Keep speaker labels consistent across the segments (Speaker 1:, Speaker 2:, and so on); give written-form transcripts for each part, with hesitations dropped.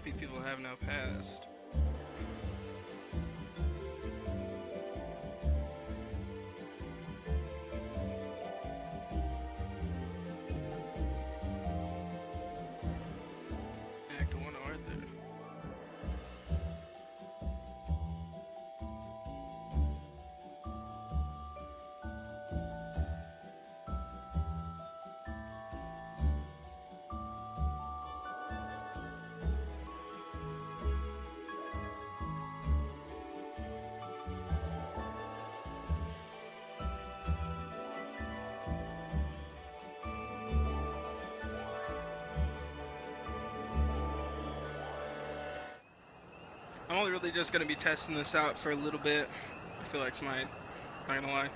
Speaker 1: happy people have now passed. Act 1 Arthur. I'm only really just gonna be testing this out for a little bit. I feel like it's not gonna lie.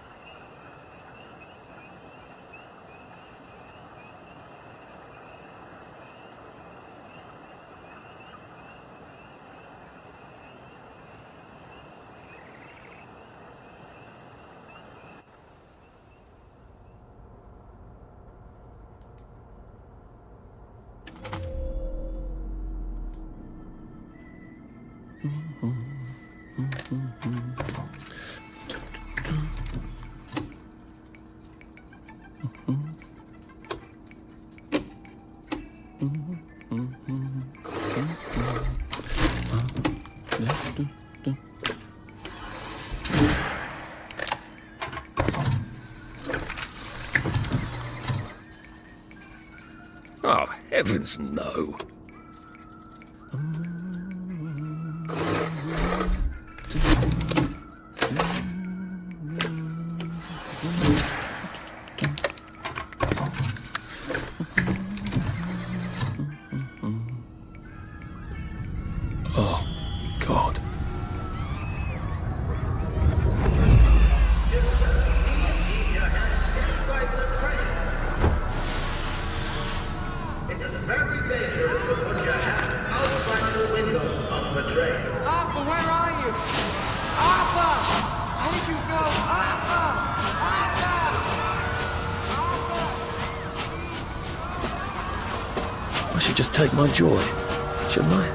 Speaker 2: Oh, heavens no. Oh, God.
Speaker 3: It is very dangerous to put your hands outside the windows of the train.
Speaker 4: Arthur, where are you? Arthur! Where did you go? Arthur! Arthur!
Speaker 2: I should just take my joy, shouldn't I?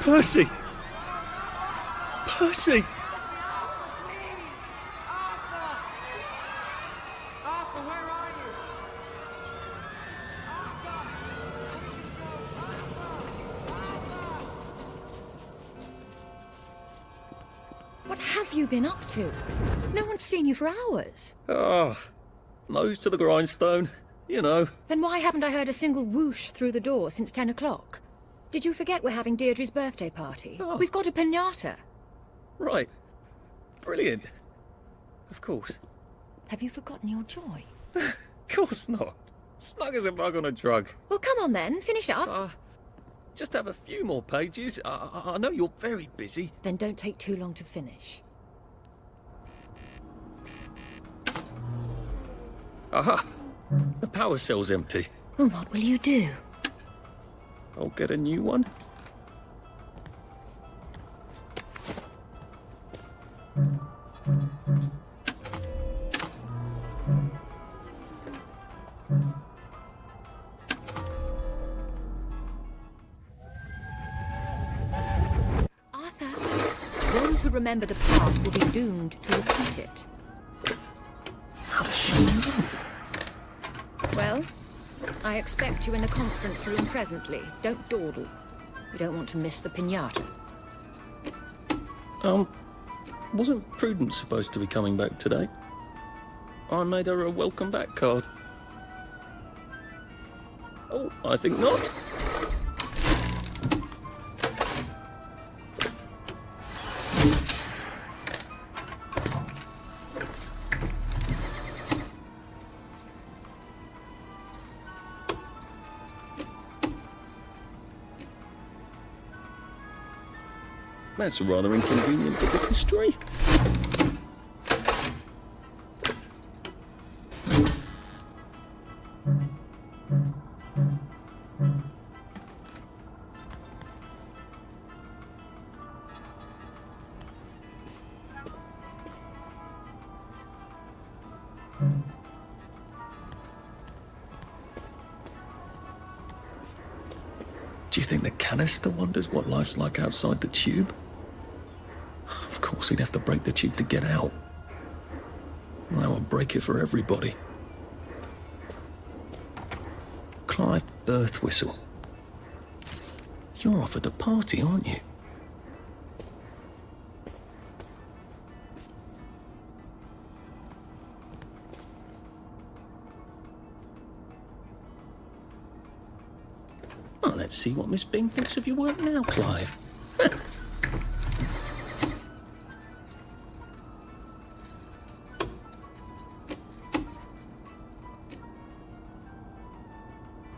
Speaker 2: Percy! Percy!
Speaker 4: Arthur! Arthur, where are you? Arthur! Where did you go? Arthur!
Speaker 5: What have you been up to? No one's seen you for hours.
Speaker 2: Ah, nose to the grindstone, you know.
Speaker 5: Then why haven't I heard a single whoosh through the door since 10 o'clock? Did you forget we're having Deirdre's birthday party?
Speaker 2: Oh.
Speaker 5: We've got a piñata.
Speaker 2: Right. Brilliant. Of course.
Speaker 5: Have you forgotten your joy?
Speaker 2: Of course not. Snug as a bug on a drug.
Speaker 5: Well, come on then, finish up.
Speaker 2: Just have a few more pages. I know you're very busy.
Speaker 5: Then don't take too long to finish.
Speaker 2: Aha! The power cell's empty.
Speaker 5: Well, what will you do?
Speaker 2: I'll get a new one.
Speaker 5: Arthur, those who remember the past will be doomed to repeat it.
Speaker 2: How does she know?
Speaker 5: Well, I expect you in the conference room presently. Don't dawdle. You don't want to miss the piñata.
Speaker 2: Wasn't Prudence supposed to be coming back today? I made her a welcome back card. Oh, I think not. That's a rather inconvenient bit of history. Do you think the canister wonders what life's like outside the tube? Of course, he'd have to break the tube to get out. Well, that would break it for everybody. Clive Birthwhistle. You're off at the party, aren't you? Well, let's see what Miss Bing thinks of your work now, Clive.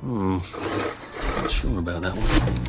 Speaker 2: Not sure about that one.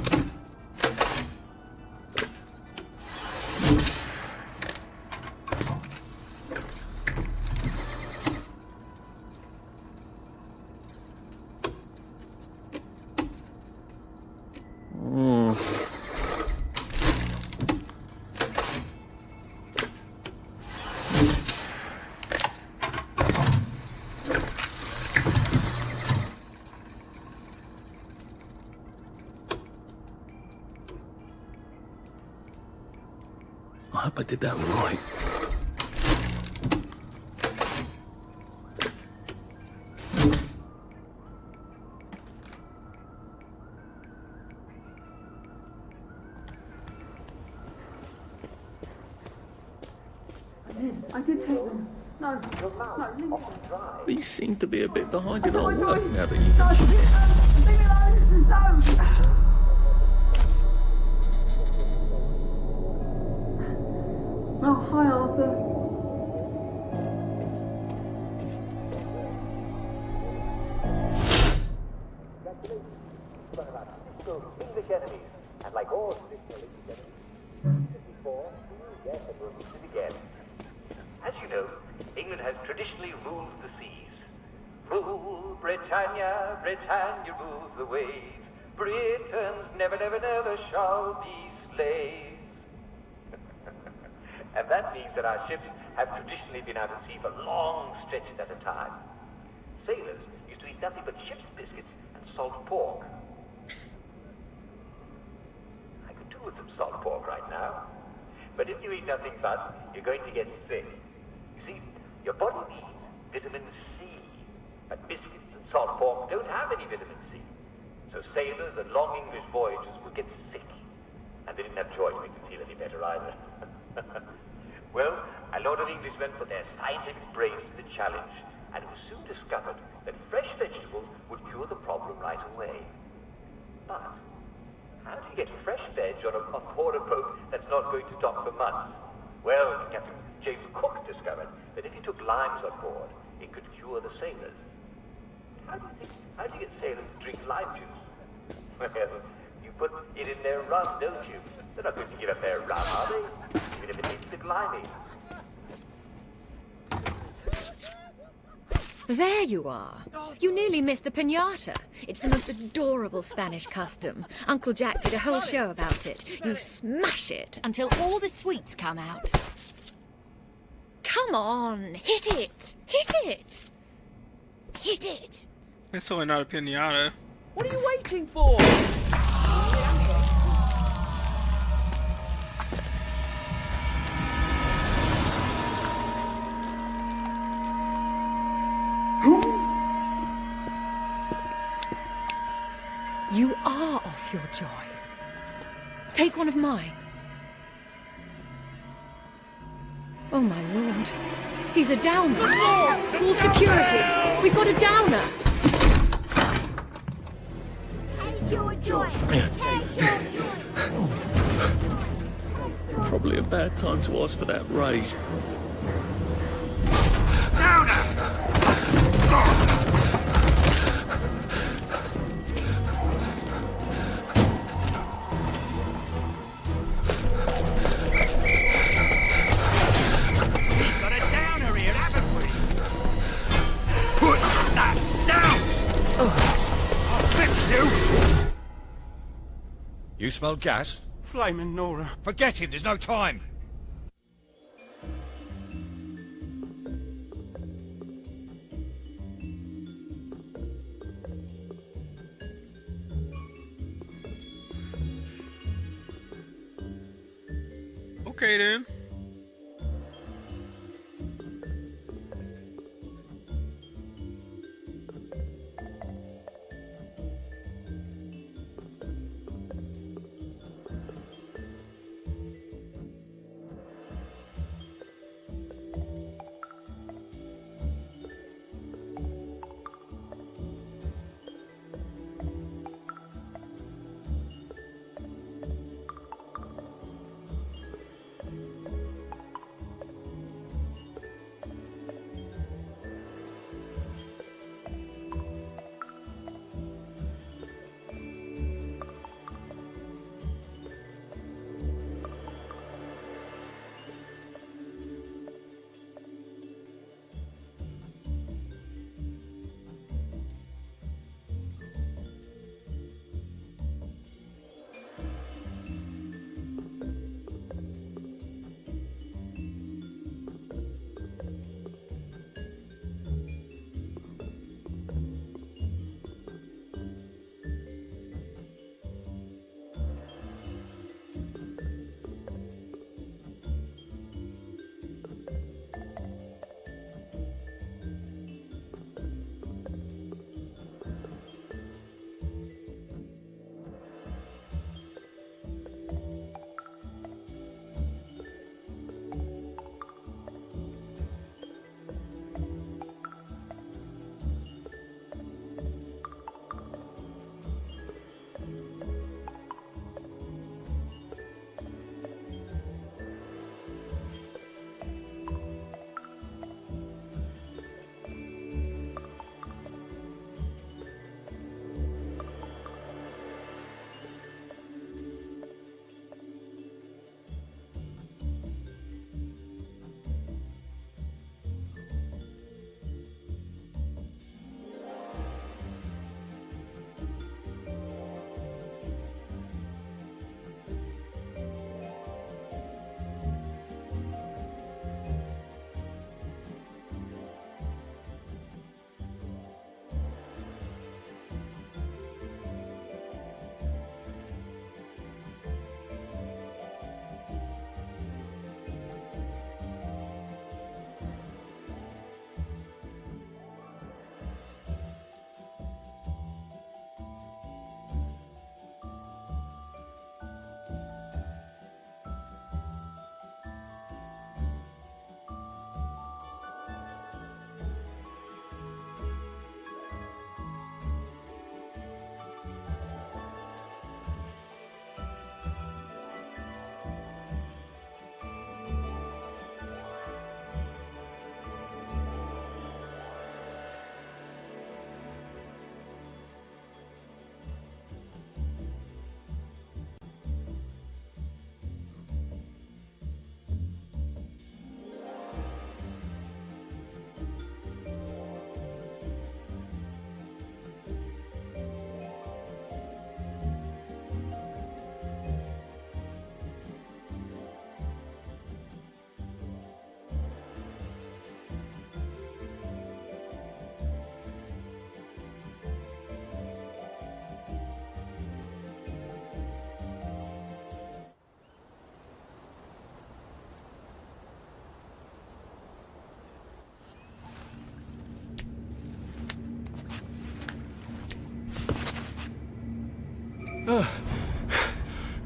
Speaker 2: I hope I did that right.
Speaker 6: I did take them. No, leave me.
Speaker 2: These seem to be a bit behind in our work now that you...
Speaker 6: Leave me alone! No! Oh, hi, Arthur.
Speaker 3: English enemies, and like all traditional English enemies, before, yes, and will use it again. As you know, England has traditionally ruled the seas. Rule Britannia, Britannia rules the waves. Britons never, never, never shall be slaves. And that means that our ships have traditionally been out at sea for long stretches at a time. Sailors used to eat nothing but ship's biscuits and salt pork. I could do with some salt pork right now. But if you eat nothing but, you're going to get sick. You see, your body needs vitamin C. But biscuits and salt pork don't have any vitamin C. So sailors and long English voyagers would get sick. And they didn't have joy to make them feel any better either. Well, a lot of Englishmen put their scientific brains to the challenge, and it was soon discovered that fresh vegetables would cure the problem right away. But how do you get fresh veg on a poorer boat that's not going to dock for months? Well, Captain James Cook discovered that if you took limes on board, it could cure the sailors. How do you get sailors to drink lime juice? Well, you put it in their rum, don't you? They're not going to give up their rum, are they? Even if it tastes a bit limey.
Speaker 5: There you are. You nearly missed the piñata. It's the most adorable Spanish custom. Uncle Jack did a whole show about it. You smash it until all the sweets come out. Come on, hit it! Hit it! Hit it!
Speaker 1: It's certainly not a piñata.
Speaker 4: What are you waiting for?
Speaker 5: You are off your joy. Take one of mine. Oh, my lord. He's a downer. Call security. We've got a downer.
Speaker 7: Take your joy. Take your joy.
Speaker 2: Probably a bad time to ask for that raise.
Speaker 8: You smell gas?
Speaker 4: Flaming Nora.
Speaker 8: Forget it, there's no time.
Speaker 1: Okay then.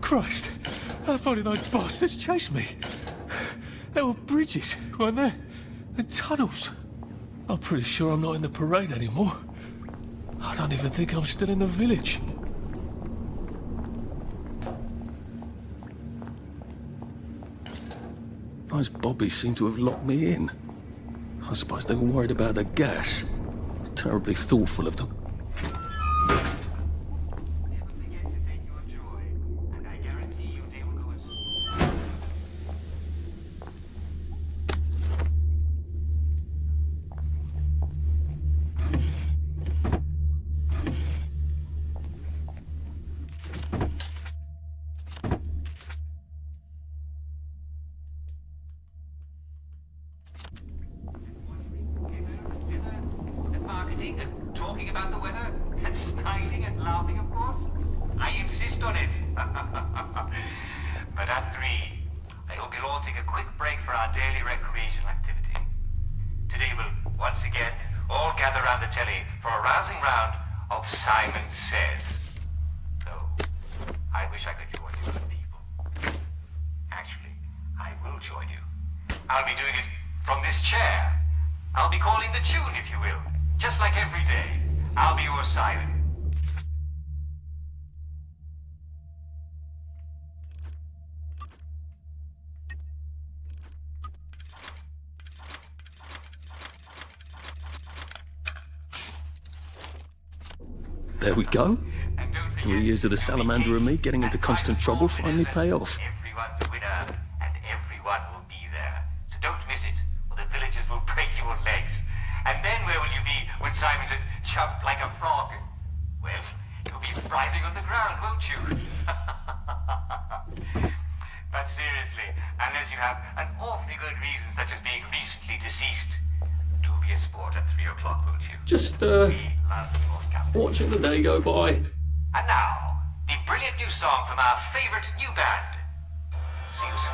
Speaker 2: Christ, how far did those bastards chase me? There were bridges, weren't there? And tunnels. I'm pretty sure I'm not in the parade anymore. I don't even think I'm still in the village. Those bobbies seem to have locked me in. I suppose they were worried about the gas. Terribly thoughtful of them.
Speaker 3: Marketing and talking about the weather and smiling and laughing, of course. I insist on it. But at 3, I hope you'll all recreational activity. Today we'll once again all gather around the telly for a rousing round of Simon Says. So, I wish I could join you good people. Actually, I will join you. I'll be doing it from this chair. I'll be calling the tune, if you will. Just like every day. I'll be your Simon.
Speaker 2: There we go.
Speaker 3: And don't forget,
Speaker 2: 3 years of the salamander and me getting into constant trouble finally pay off.
Speaker 3: Everyone's a winner, and everyone will be there. So don't miss it, or the villagers will break your legs. And then where will you be when Simon says, jump like a frog? Well, you'll be writhing on the ground, won't you? But seriously, unless you have an awfully good reason, such as being recently deceased, do be a sport at 3 o'clock, won't you?
Speaker 2: Just,
Speaker 3: We love your company.
Speaker 2: watching the day go by.
Speaker 3: And now, the brilliant new song from our favorite new band. See you soon.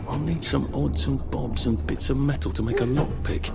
Speaker 2: I'll need some odds and bobs and bits of metal to make a lockpick.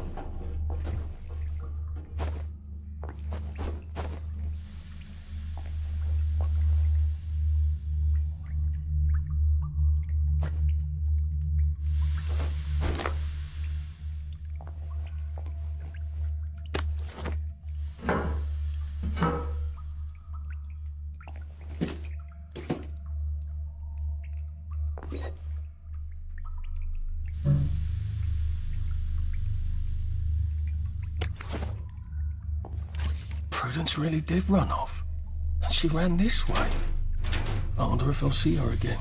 Speaker 2: Prudence really did run off. And she ran this way. I wonder if I'll see her again.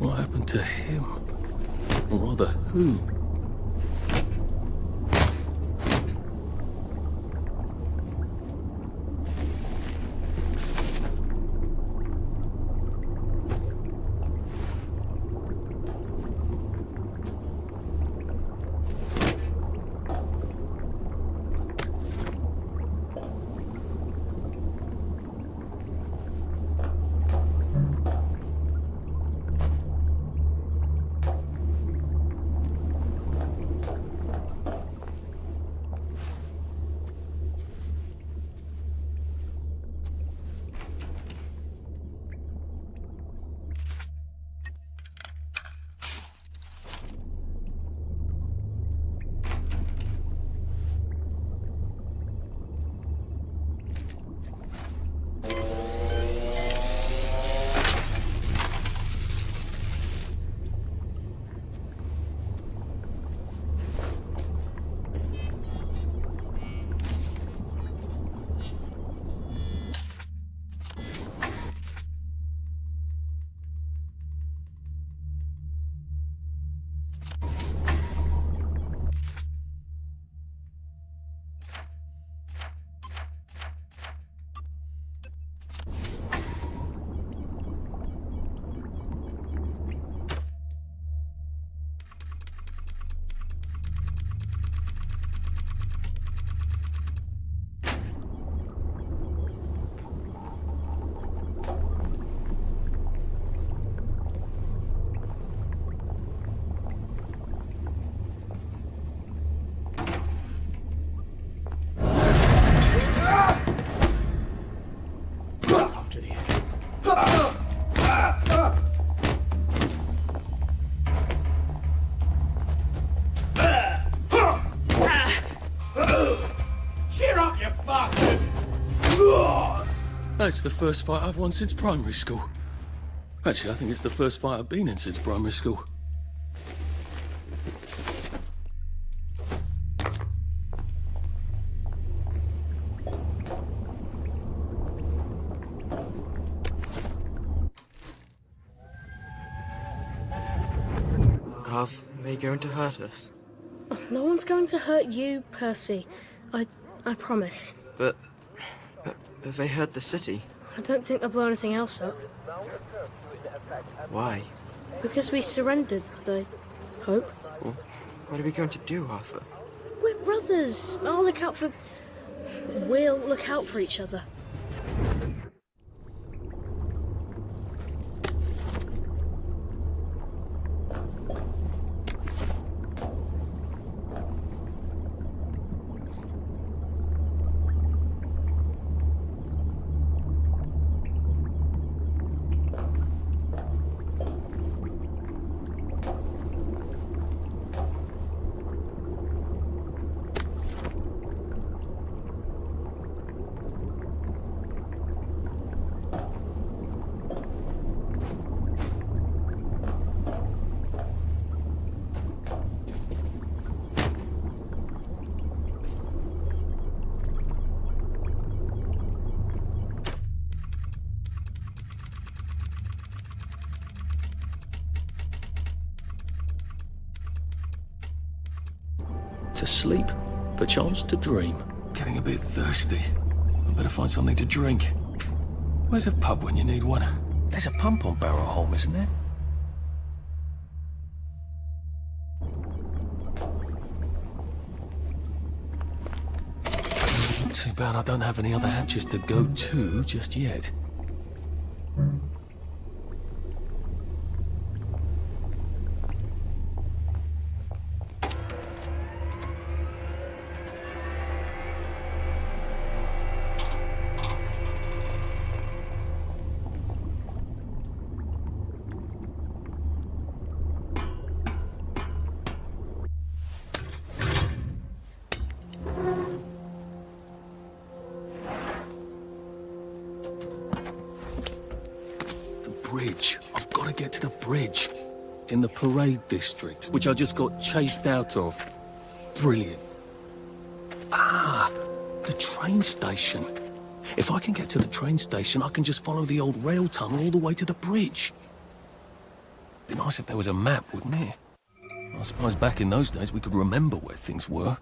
Speaker 2: What happened to him? Or rather, who? That's the first fight I've won since primary school. Actually, I think it's the first fight I've been in since primary school.
Speaker 4: Are they going to hurt us?
Speaker 9: No one's going to hurt you, Percy. I promise.
Speaker 4: But have they hurt the city?
Speaker 9: I don't think they'll blow anything else up.
Speaker 4: Why?
Speaker 9: Because we surrendered, I hope.
Speaker 4: Well, what are we going to do, Arthur?
Speaker 9: We're brothers. We'll look out for each other.
Speaker 2: To sleep, perchance to dream. Getting a bit thirsty. I better find something to drink. Where's a pub when you need one? There's a pump on Barrow Holm, isn't there? Too bad I don't have any other hatches to go to just yet. Bridge. I've got to get to the bridge. In the parade district, which I just got chased out of. Brilliant. Ah, the train station. If I can get to the train station, I can just follow the old rail tunnel all the way to the bridge. Be nice if there was a map, wouldn't it? I suppose back in those days we could remember where things were.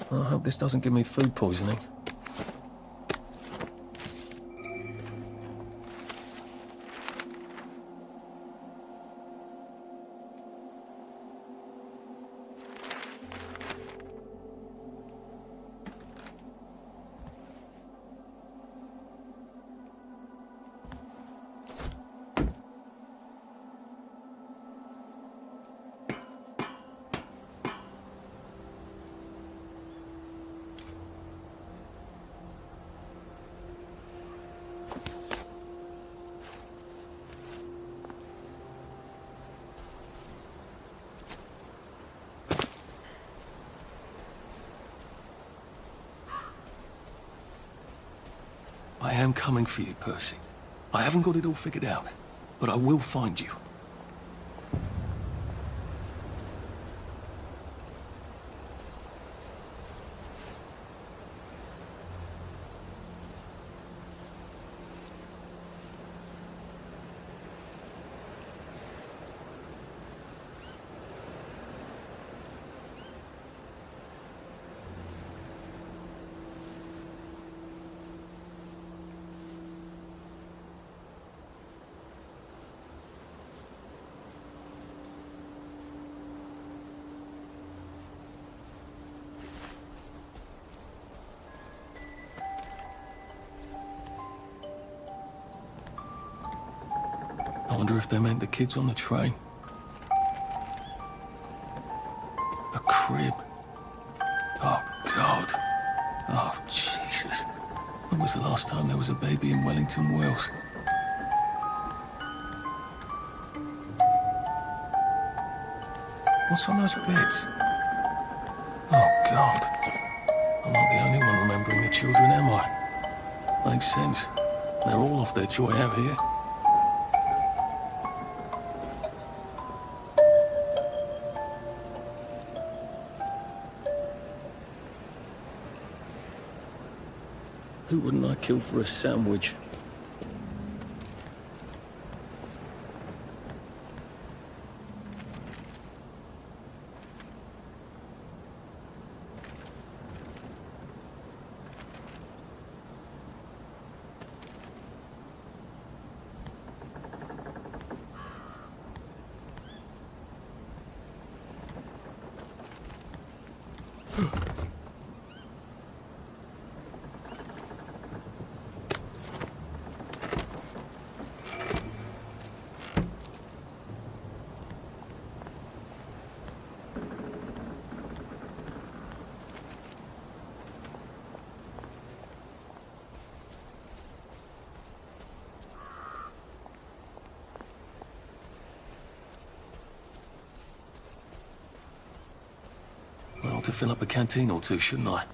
Speaker 2: I hope this doesn't give me food poisoning. coming for you, Percy. I haven't got it all figured out, but I will find you. I wonder if they meant the kids on the train. A crib. Oh, God. Oh, Jesus. When was the last time there was a baby in Wellington, Wales? What's on those beds? Oh, God. I'm not the only one remembering the children, am I? Makes sense. They're all off their joy out here. Who wouldn't I kill for a sandwich? I ought to fill up a canteen or two, shouldn't I?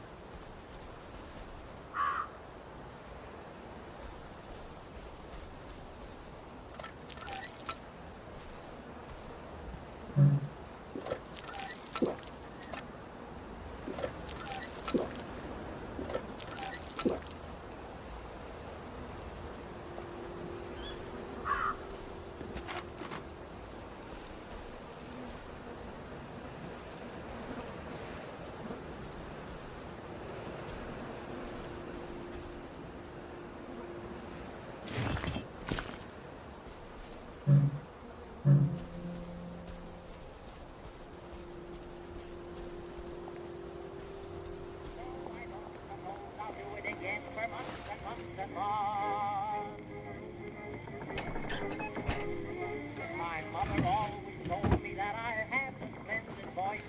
Speaker 10: My mother always told me that I had a splendid voice.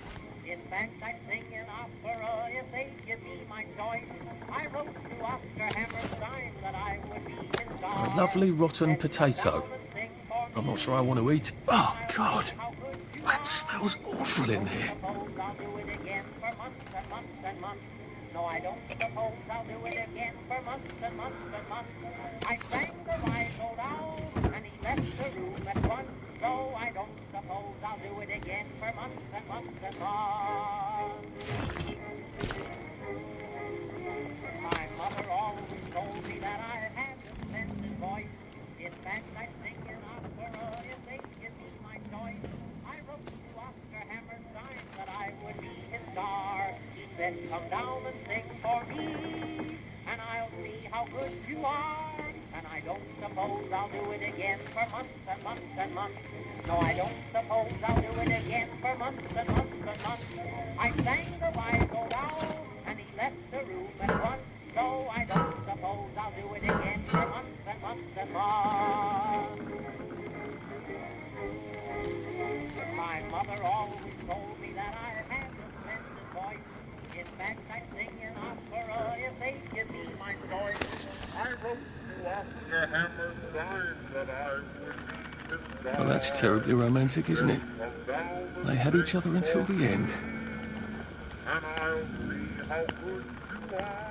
Speaker 10: In fact, I'd sing an opera if they'd give me my choice. I wrote to Oscar Hammerstein that I would be his star.
Speaker 2: A lovely rotten potato. I'm not sure I want to eat. Oh, God. That smells awful in here.
Speaker 10: I'll do it again for months and months and months. No, I don't suppose I'll do it again for months and months and months. I sang the rifle down, and he left the room at once. So I don't suppose I'll do it again for months and months and months. My mother always told me that I had a splendid voice. In fact, I'd sing an opera if they'd give me my choice. I wrote to Oscar Hammerstein that I would be his star. He said, come down and sing for me, and I'll see how good you are. And I don't suppose I'll do it again for months and months and months. No, I don't suppose I'll do it again for months and months and months. I sang the rifle down, and he left the room at once. So I don't suppose I'll do it again for months and months and months. My mother always told me that I had a splendid voice. In fact, I'd sing an opera if they'd give me my choice. I wrote to Oscar Hammerstein that I would be his star.
Speaker 2: Well, that's terribly romantic, isn't it? They had each other until the end.
Speaker 10: And I'll see how good you are.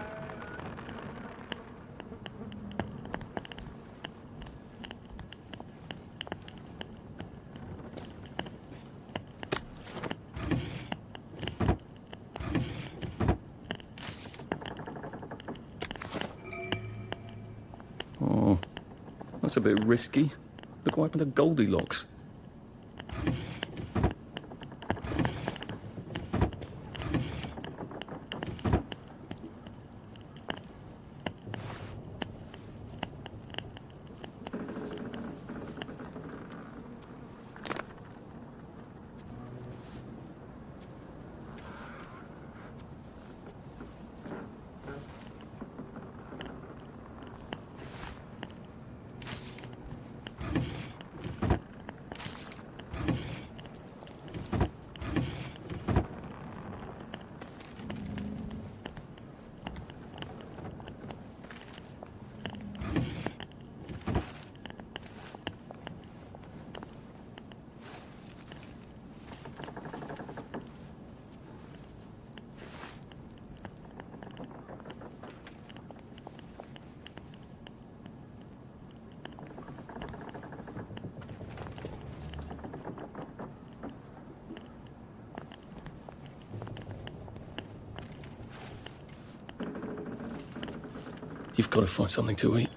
Speaker 2: That's a bit risky. Look what happened to Goldilocks. You've got to find something to eat.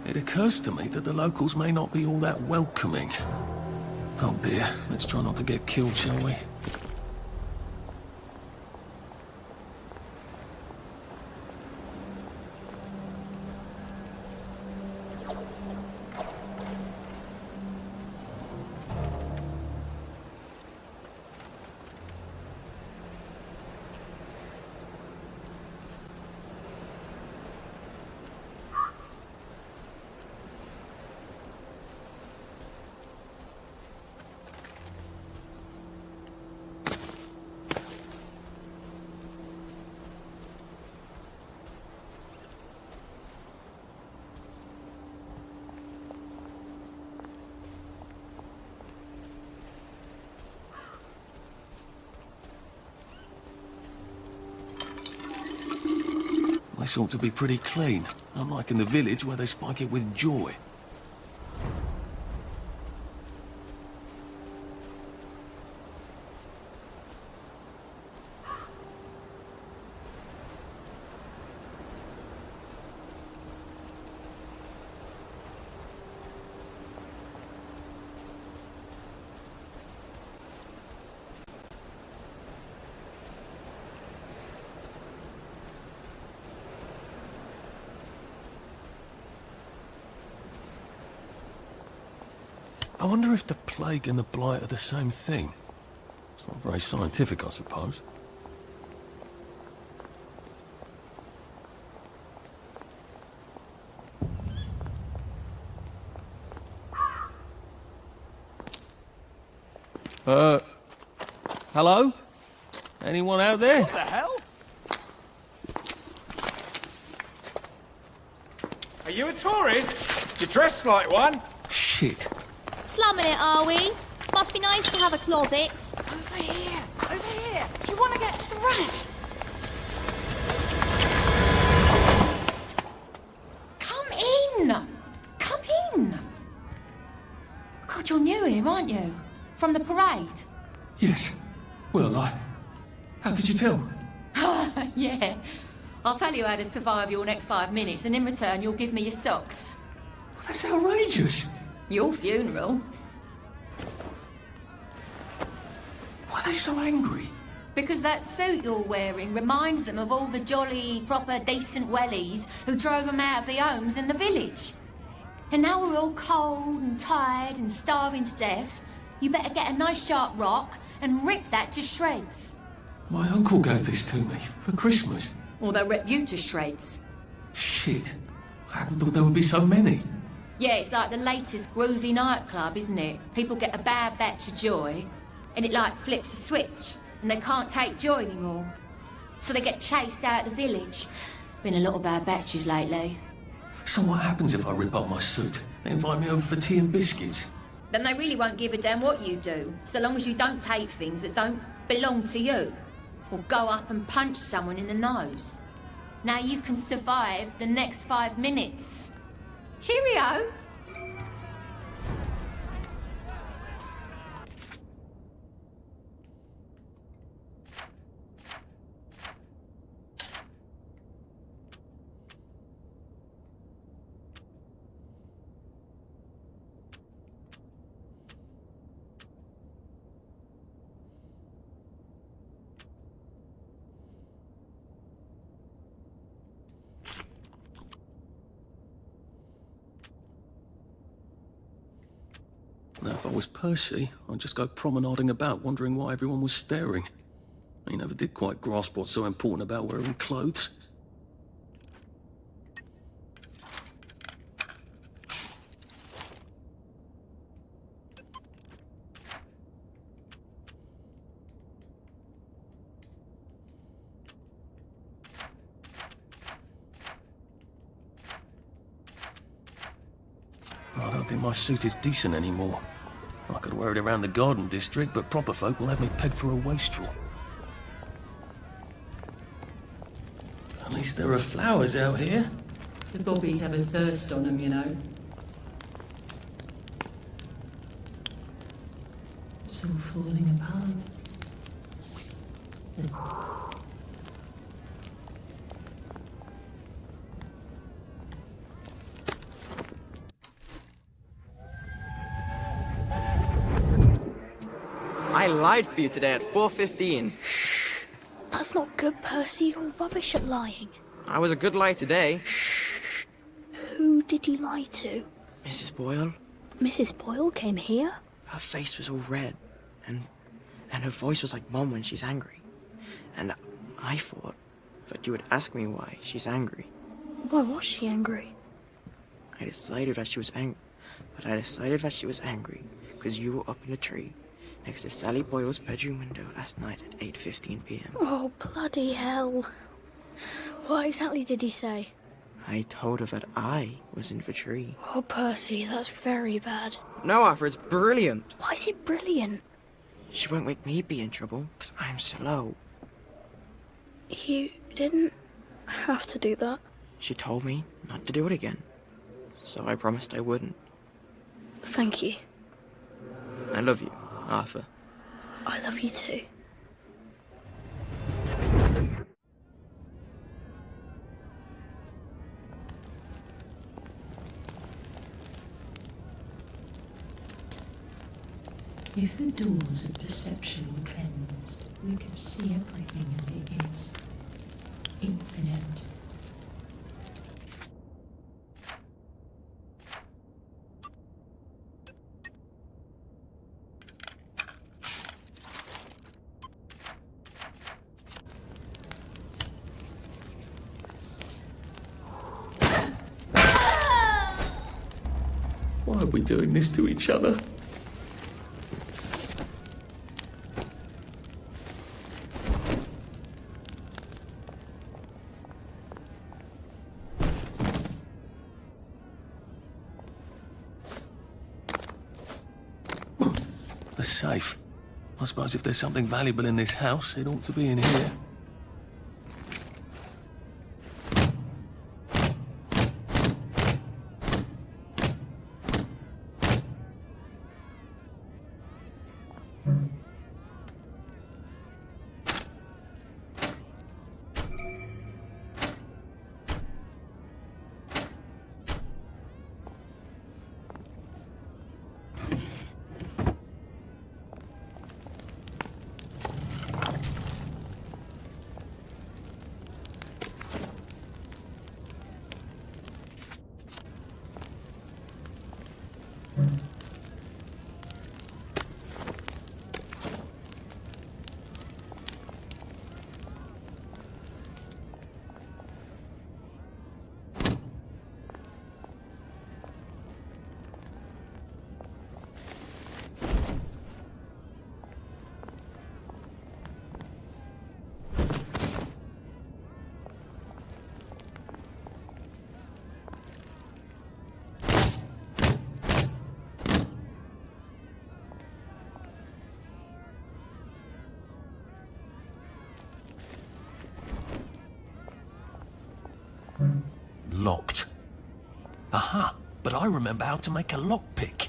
Speaker 2: It occurs to me that the locals may not be all that welcoming. Oh dear, let's try not to get killed, shall we? This ought to be pretty clean, unlike in the village where they spike it with joy. I wonder if the plague and the blight are the same thing. It's not very scientific, I suppose. Hello? Anyone out there?
Speaker 4: What the hell? Are you a tourist? You're dressed like one.
Speaker 2: Shit.
Speaker 7: Slumming it, are we? Must be nice to have a closet.
Speaker 4: Over here. Over here. Do you want to get thrashed?
Speaker 5: Come in! Come in! God, you're new here, aren't you? From the parade?
Speaker 2: Yes. Well, how could you tell?
Speaker 5: Yeah. I'll tell you how to survive your next 5 minutes, and in return, you'll give me your socks.
Speaker 2: Well, that's outrageous.
Speaker 5: Your funeral.
Speaker 2: Why are they so angry?
Speaker 5: Because that suit you're wearing reminds them of all the jolly, proper, decent wellies who drove them out of their homes in the village. And now we're all cold and tired and starving to death. You better get a nice sharp rock and rip that to shreds.
Speaker 2: My uncle gave this to me for Christmas.
Speaker 5: Or they'll rip you to shreds.
Speaker 2: Shit. I hadn't thought there would be so many.
Speaker 5: Yeah, it's like the latest groovy nightclub, isn't it? People get a bad batch of joy, and it like flips a switch, and they can't take joy anymore. So they get chased out of the village. Been a lot of bad batches lately.
Speaker 2: So what happens if I rip up my suit? They invite me over for tea and biscuits.
Speaker 5: Then they really won't give a damn what you do, so long as you don't take things that don't belong to you. Or go up and punch someone in the nose. Now you can survive the next 5 minutes. Cheerio!
Speaker 2: Now, if I was Percy, I'd just go promenading about, wondering why everyone was staring. I never did quite grasp what's so important about wearing clothes. I don't think my suit is decent anymore. I could wear it around the garden district, but proper folk will have me pegged for a wastrel. At least there are flowers out here.
Speaker 11: The bobbies have a thirst on them, you know. It's all falling apart.
Speaker 4: I lied for you today at 4:15.
Speaker 9: That's not good, Percy. You're rubbish at lying.
Speaker 4: I was a good lie today.
Speaker 9: Who did you lie to?
Speaker 4: Mrs. Boyle,
Speaker 9: Mrs. Boyle came here?
Speaker 4: her face was all red, and her voice was like Mom when she's angry. And I thought that you would ask me why she's angry.
Speaker 9: Why was she angry?
Speaker 4: I decided that she was angry because you were up in a tree next to Sally Boyle's bedroom window last night at 8:15 p.m.
Speaker 9: Oh, bloody hell. What exactly did he say?
Speaker 4: I told her that I was in the tree.
Speaker 9: Oh, Percy, that's very bad.
Speaker 4: No, Arthur, it's brilliant.
Speaker 9: Why is it brilliant?
Speaker 4: She won't make me be in trouble because I'm slow.
Speaker 9: You didn't have to do that.
Speaker 4: She told me not to do it again, so I promised I wouldn't.
Speaker 9: Thank you.
Speaker 4: I love you, Arthur.
Speaker 9: I love you too.
Speaker 11: If the doors of perception were cleansed, we could see everything as it is. Infinite.
Speaker 2: we doing this to each other? A safe. I suppose if there's something valuable in this house, it ought to be in here. Locked. Aha, but I remember how to make a lockpick.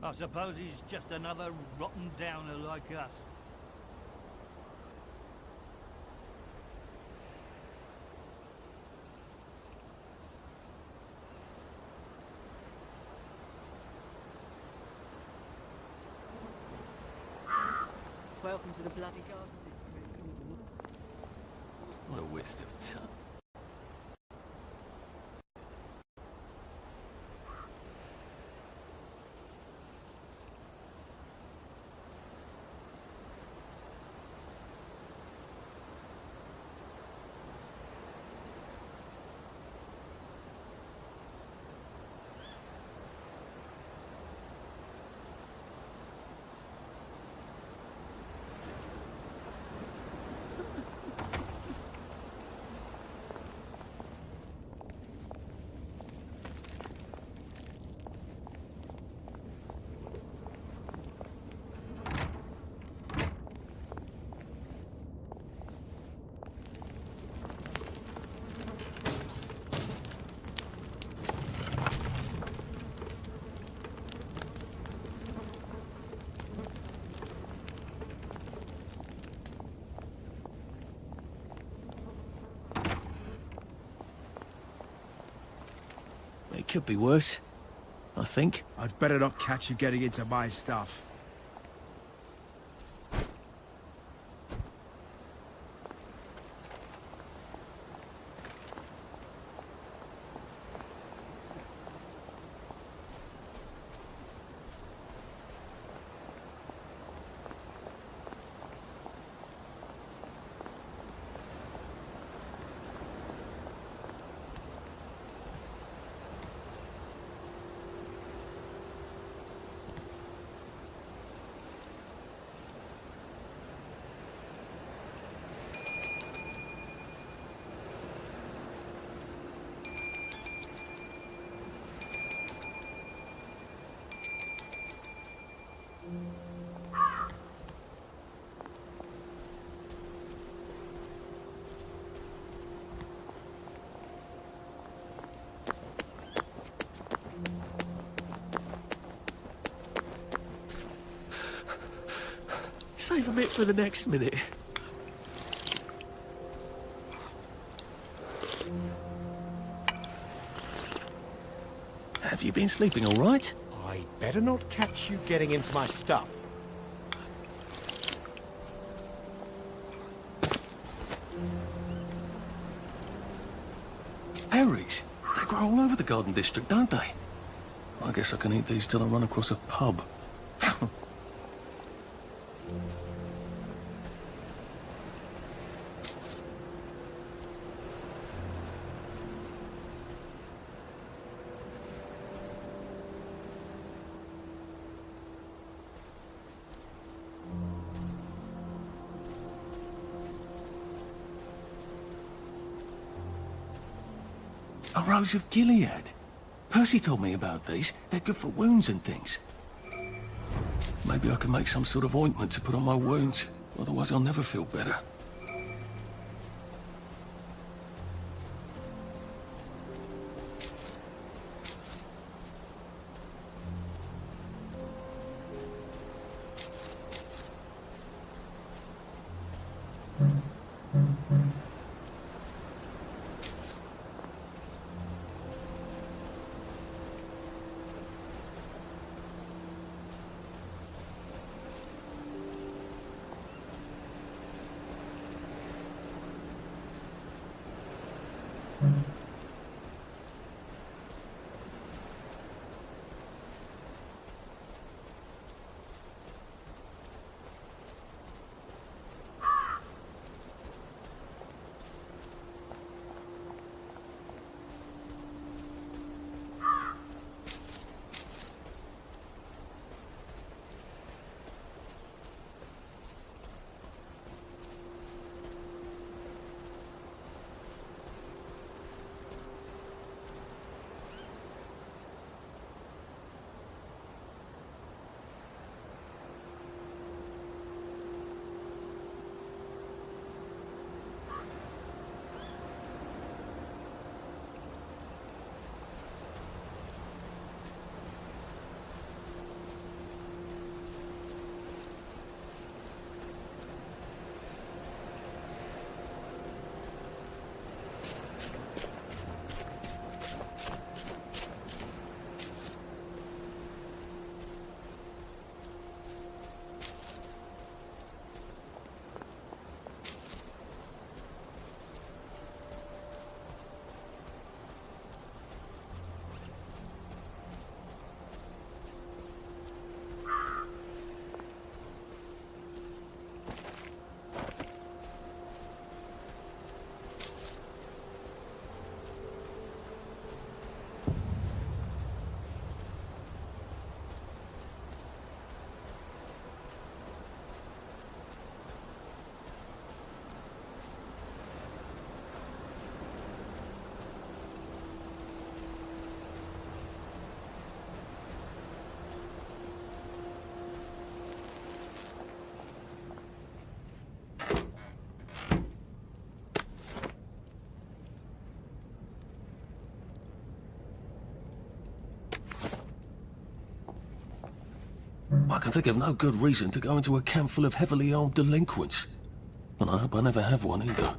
Speaker 12: I suppose he's just another rotten downer like us.
Speaker 11: Welcome to the bloody garden.
Speaker 2: What a waste of time. It could be worse, I think.
Speaker 13: I'd better not catch you getting into my stuff.
Speaker 2: save a bit for the next minute. Have you been sleeping all right?
Speaker 14: I better not catch you getting into my stuff.
Speaker 2: Berries? They grow all over the Garden District, don't they? I guess I can eat these till I run across a pub. A Rose of Gilead. Percy told me about these. They're good for wounds and things. Maybe I can make some sort of ointment to put on my wounds. Otherwise I'll never feel better. I can think of no good reason to go into a camp full of heavily armed delinquents. And I hope I never have one either.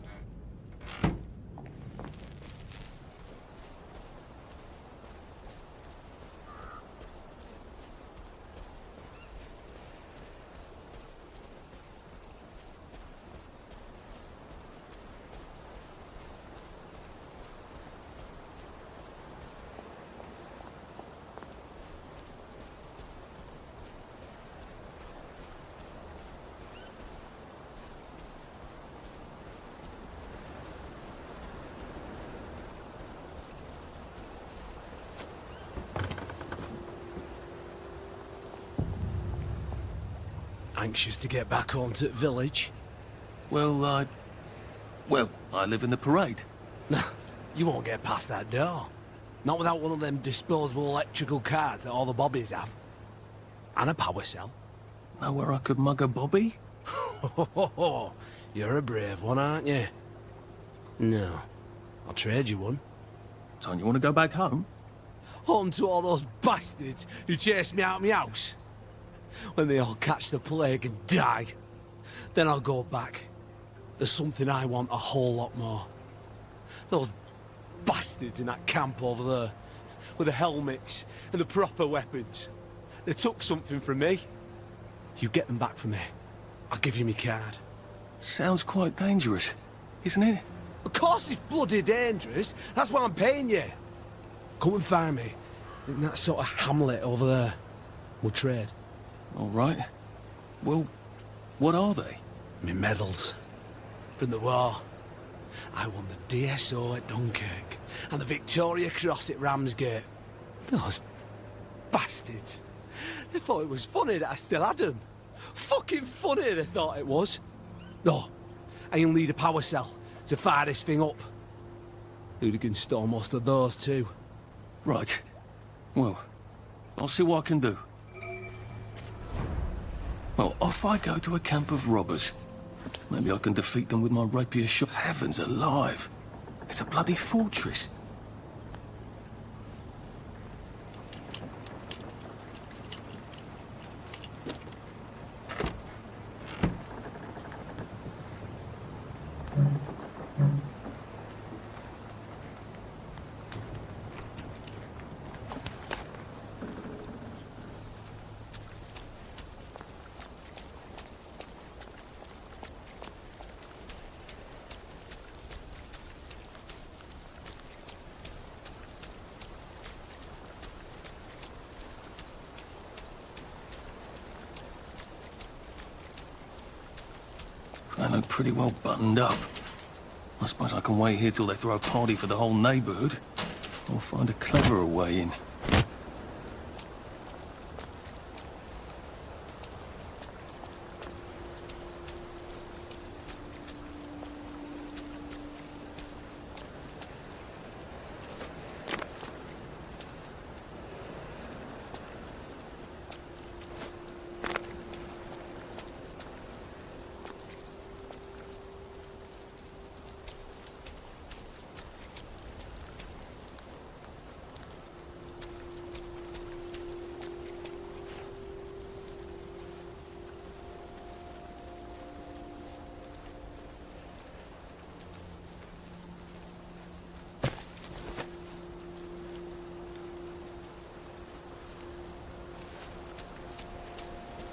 Speaker 14: Anxious to get back home to the village?
Speaker 2: Well, I live in the parade.
Speaker 14: You won't get past that door. Not without one of them disposable electrical cars that all the bobbies have. And a power cell.
Speaker 2: Know where I could mug a bobby?
Speaker 14: You're a brave one, aren't you? No. I'll trade you one.
Speaker 2: So you want to go back home?
Speaker 14: Home to all those bastards who chased me out of my house? When they all catch the plague and die. Then I'll go back. There's something I want a whole lot more. Those bastards in that camp over there, with the helmets and the proper weapons. They took something from me. You get them back for me, I'll give you my card.
Speaker 2: Sounds quite dangerous, isn't it?
Speaker 14: Of course it's bloody dangerous. That's why I'm paying you. Come and find me in that sort of hamlet over there. We'll trade.
Speaker 2: All right. Well, what are they?
Speaker 14: Me medals. From the war. I won the DSO at Dunkirk and the Victoria Cross at Ramsgate. Those bastards. They thought it was funny that I still had them. Fucking funny they thought it was. No, I'll need a power cell to fire this thing up. Hooligans stole most of those too.
Speaker 2: Right. Well, I'll see what I can do. Well, off I go to a camp of robbers. Maybe I can defeat them with my rapier shot. Heavens alive! It's a bloody fortress. They look pretty well buttoned up. I suppose I can wait here till they throw a party for the whole neighborhood. Or find a cleverer way in.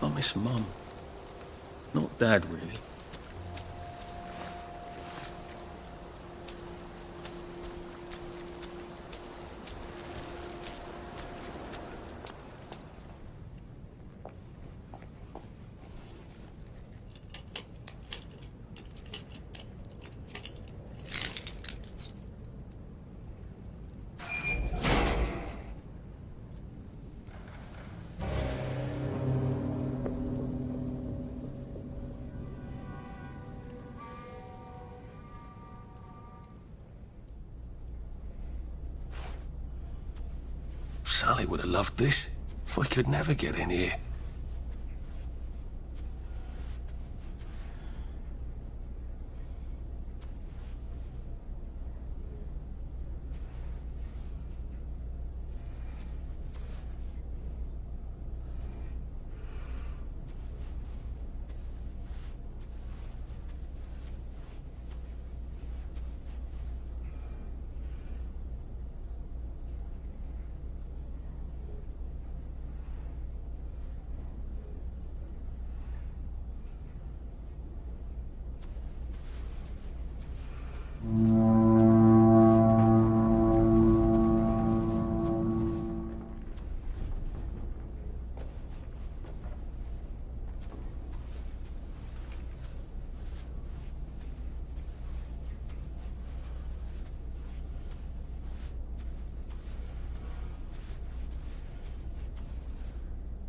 Speaker 2: I miss Mum. Not Dad, really. Sally would have loved this. We could never get in here.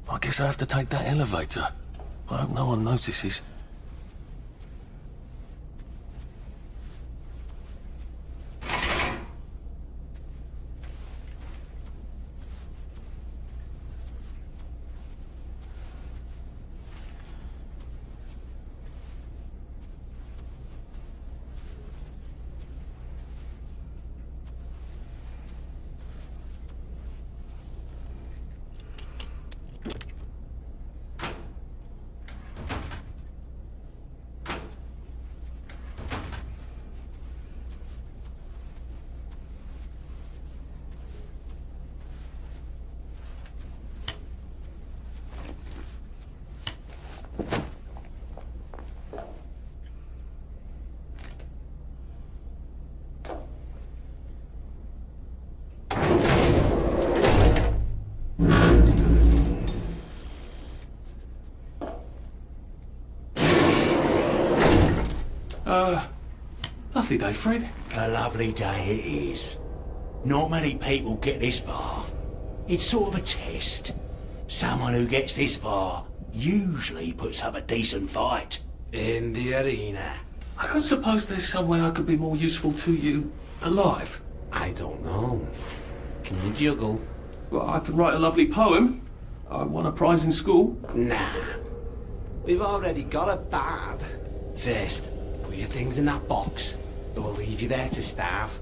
Speaker 2: I guess I have to take that elevator. I hope no one notices. Lovely day, Fred.
Speaker 15: A lovely day it is. Not many people get this far. It's sort of a test. Someone who gets this far usually puts up a decent fight.
Speaker 14: In the arena.
Speaker 2: I don't suppose there's some way I could be more useful to you alive.
Speaker 14: I don't know. Can you juggle?
Speaker 2: Well, I could write a lovely poem. I won a prize in school.
Speaker 14: Nah. We've already got a bard. First, put your things in that box. Or we'll leave you there to starve.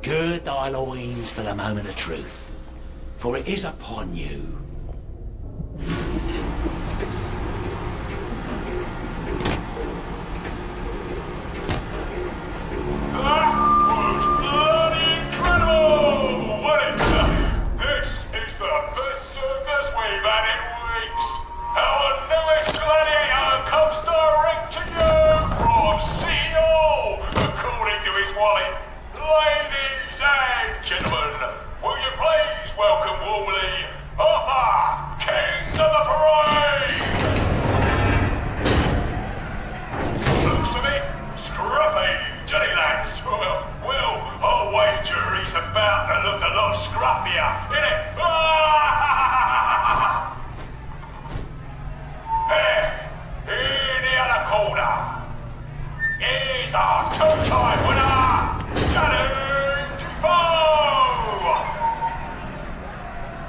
Speaker 15: Gird thy loins for the moment of truth, for it is upon you.
Speaker 16: That was bloody incredible, wasn't it? This is the best circus we've had in weeks. Our newest gladiator comes direct to you from City Hall, according to his wallet. Ladies and gentlemen, will you please welcome warmly Arthur, King of the Parade! Looks a bit scruffy, doesn't he, lads? Well, I'll wager he's about to look a lot scruffier, innit? In the other corner, is our two-time winner, Danny Defoe!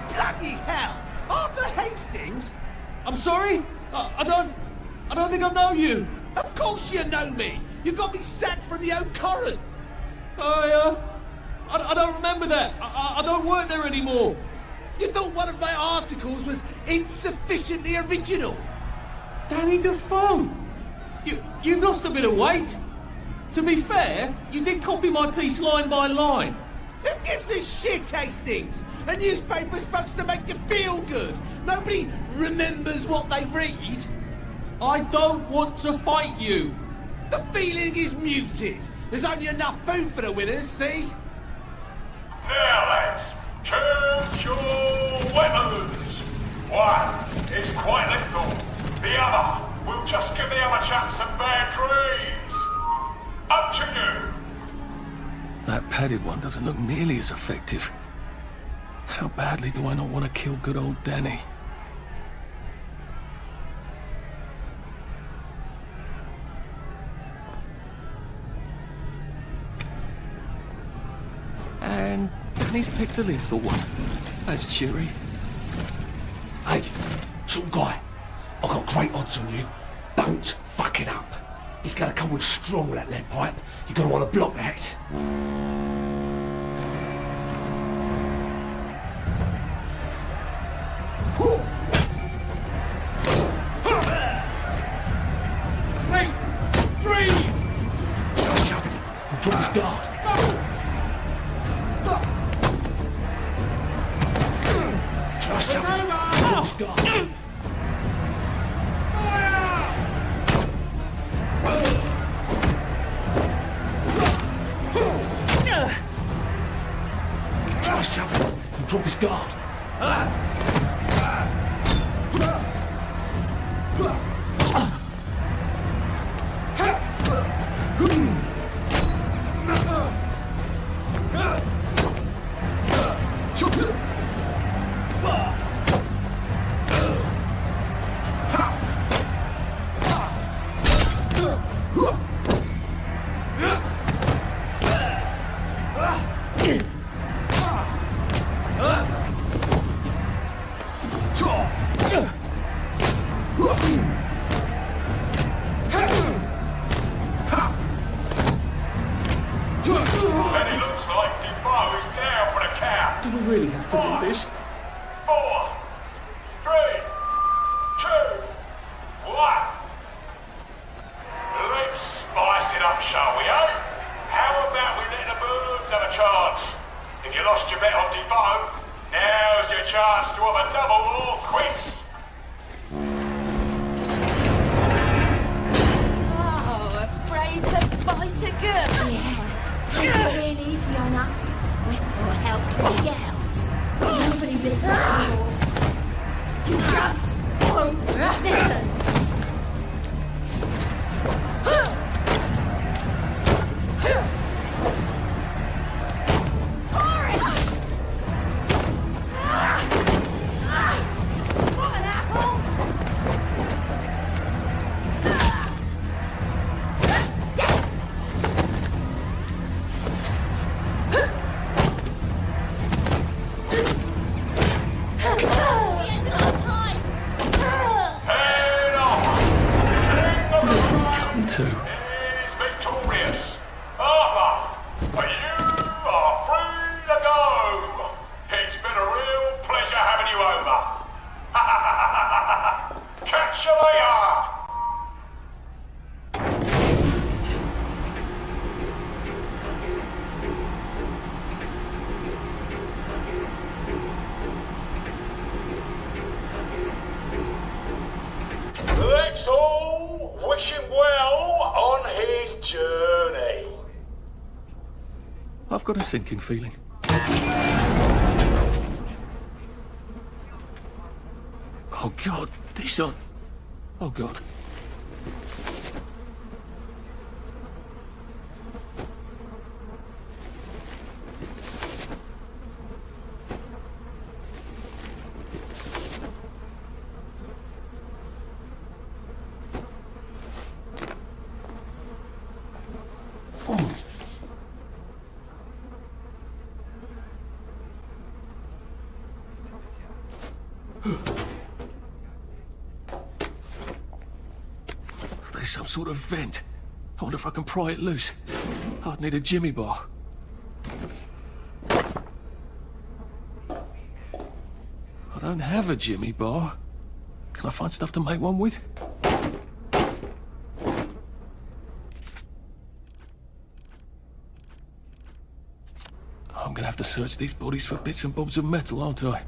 Speaker 14: Bloody hell! Arthur Hastings? I'm sorry? I don't think I know you. Of course you know me. You got me sacked from the Oak Current. I don't remember that. I don't work there anymore. You thought one of my articles was insufficiently original? Danny Defoe! You've lost a bit of weight. To be fair, you did copy my piece line by line. Who gives a shit, Hastings? A newspaper's supposed to make you feel good. Nobody remembers what they read. I don't want to fight you. The feeling is muted. There's only enough food for the winners, see?
Speaker 16: Now, lads, choose your weapons. One is quite lethal. The other will just give the other chap some bad dreams. Up to you.
Speaker 2: That padded one doesn't look nearly as effective. How badly do I not want to kill good old Danny? And Danny's picked the lethal one. That's cheery.
Speaker 14: Hey, some guy. I've got great odds on you. Don't fuck it up. He's gonna come on strong with that lead pipe. You're gonna want to block that. Just jumping. We'll drop his guard. Just jumping. We'll drop his guard. Just jumping. We'll drop his guard.
Speaker 16: And it looks like Defoe is down for the count.
Speaker 2: Do we really have to do this?
Speaker 16: 4, 3, 2, 1. Let's spice it up, shall we, eh? How about we let the birds have a chance? If you lost your bet on Defoe, now's your chance to have a double or quits.
Speaker 5: Oh, afraid to fight a girl? Yeah. Take it real easy on us. We're more helpless
Speaker 2: got a sinking feeling. Oh God, these aren't... Oh God. There's some sort of vent. I wonder if I can pry it loose. I'd need a jimmy bar. I don't have a jimmy bar. Can I find stuff to make one with? I'm gonna have to search these bodies for bits and bobs of metal, aren't I?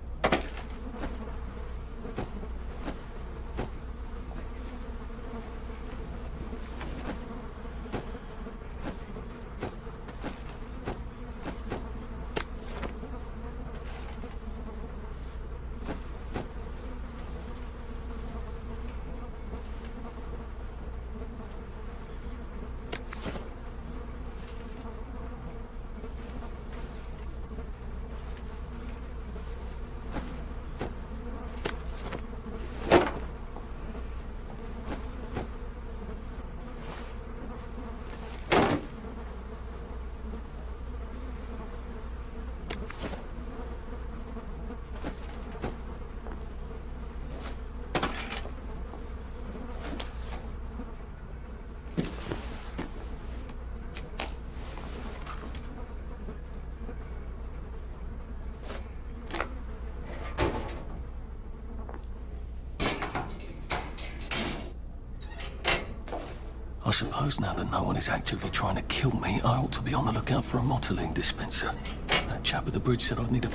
Speaker 2: I suppose now that no one is actively trying to kill me, I ought to be on the lookout for a motoline dispenser. That chap at the bridge said I'd need a...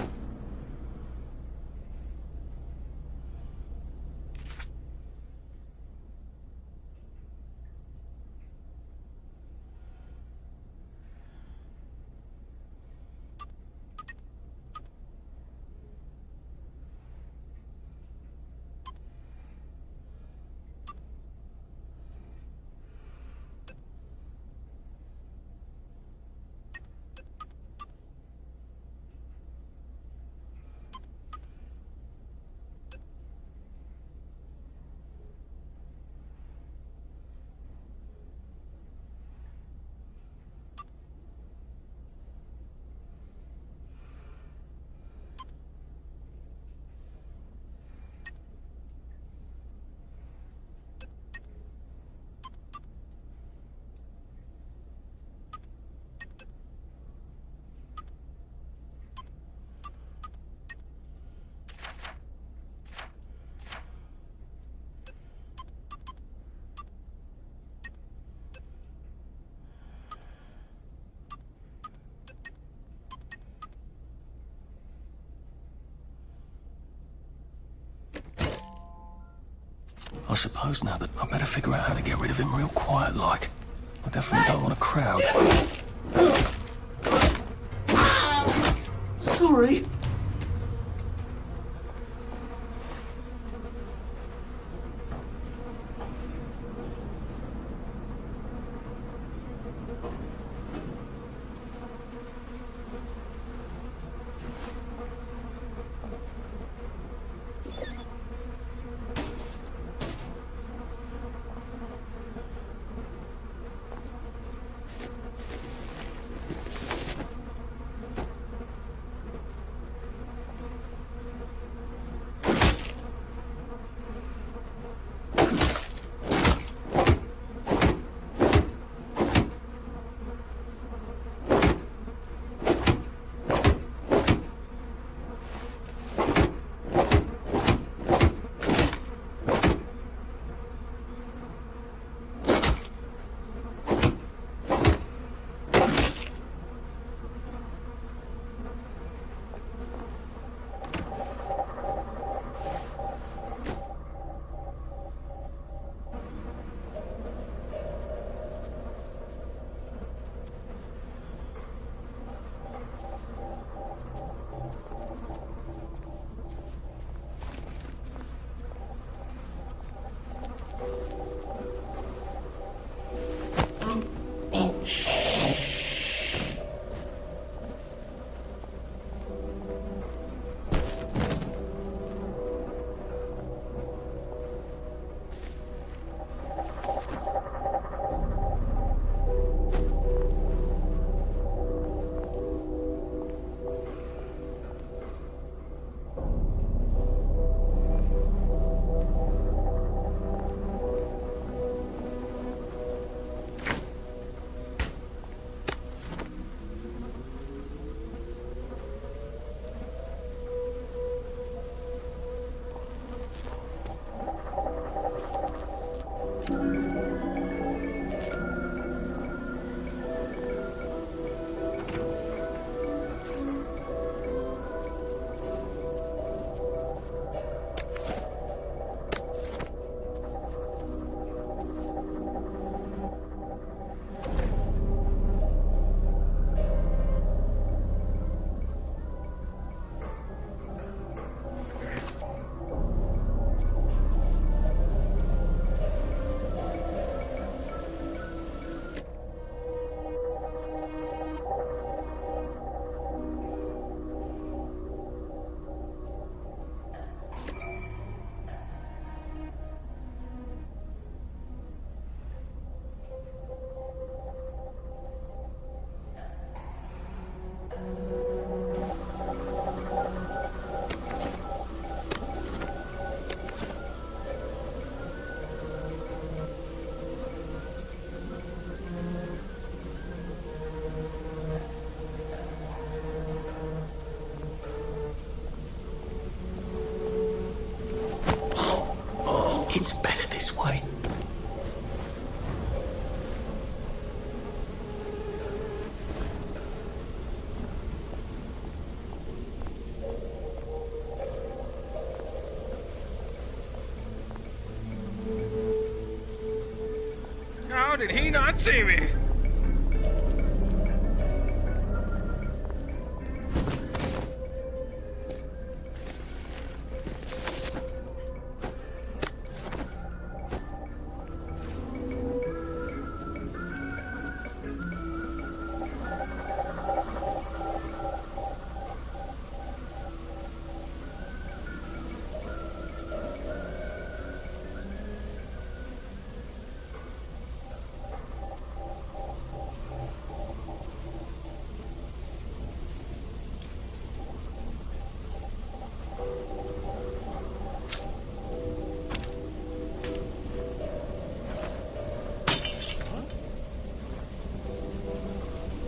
Speaker 2: I suppose now that I better figure out how to get rid of him real quiet like. I definitely don't want a crowd. Sorry.
Speaker 1: did he not see me?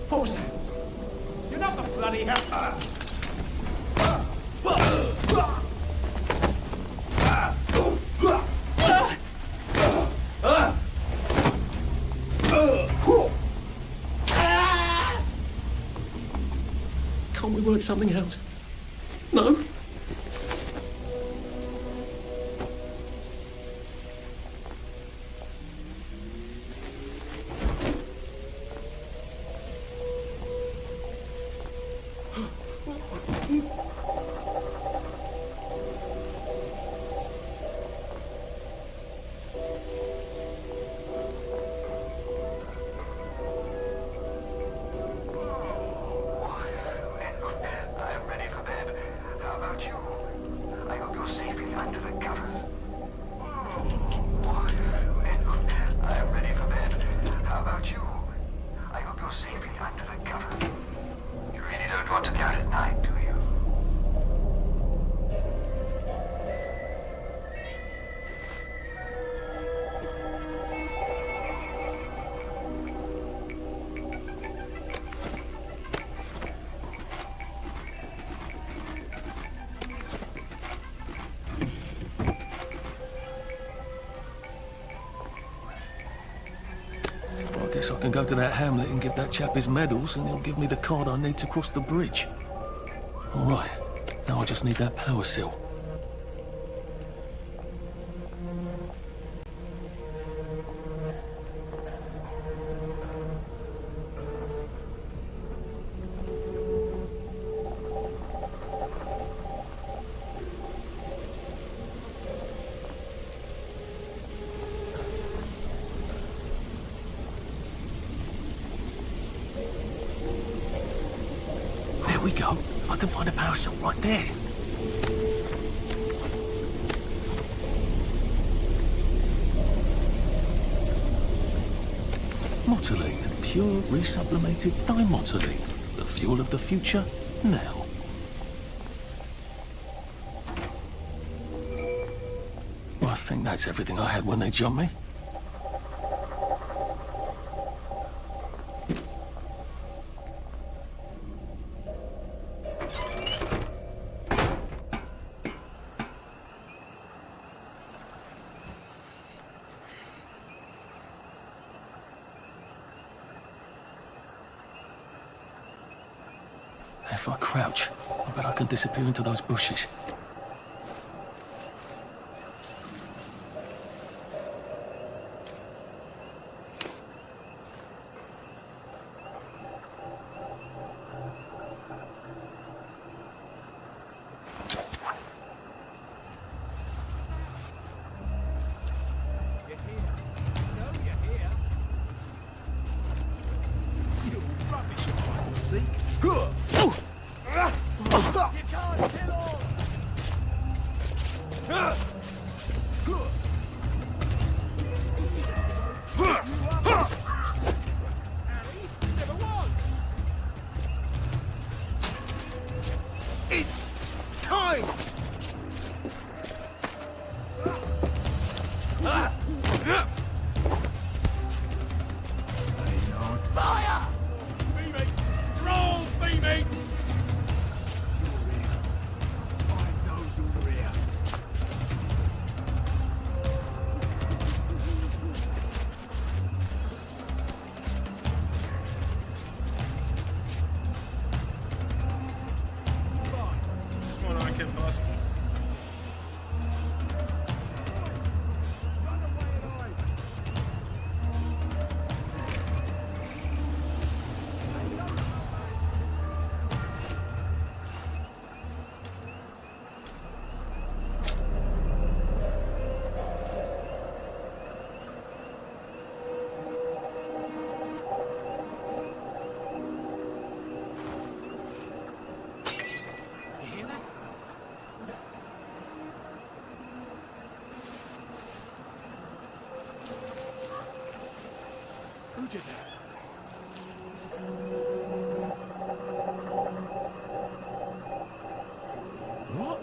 Speaker 14: What was that? You're not the bloody hell.
Speaker 2: Can't we work something out? No?
Speaker 17: I'm ready for bed. How about you? I hope you're safely under the covers. I'm ready for bed. How about you? I hope you're safely under the covers. You really don't want to be out at night, do you?
Speaker 2: I guess I can go to that hamlet and give that chap his medals, and he'll give me the card I need to cross the bridge. All right, now I just need that power cell. There we go. I can find a power cell right there. Motoline, pure resublimated dimotoline. The fuel of the future, now. Well, I think that's everything I had when they jumped me. If I crouch, I bet I can disappear into those bushes.
Speaker 14: It's time! Fire! Beaming! Roll, beaming! I know you're here.
Speaker 1: It's more like impossible.
Speaker 14: did that? What?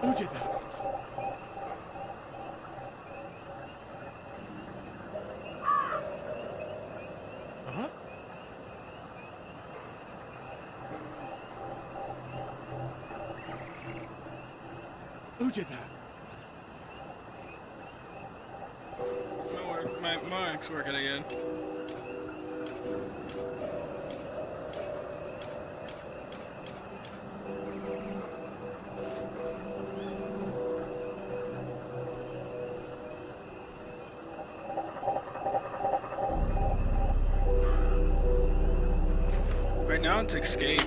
Speaker 14: Who did that? Uh-huh. Who did that?
Speaker 1: My mic's working again. Right now it's escape.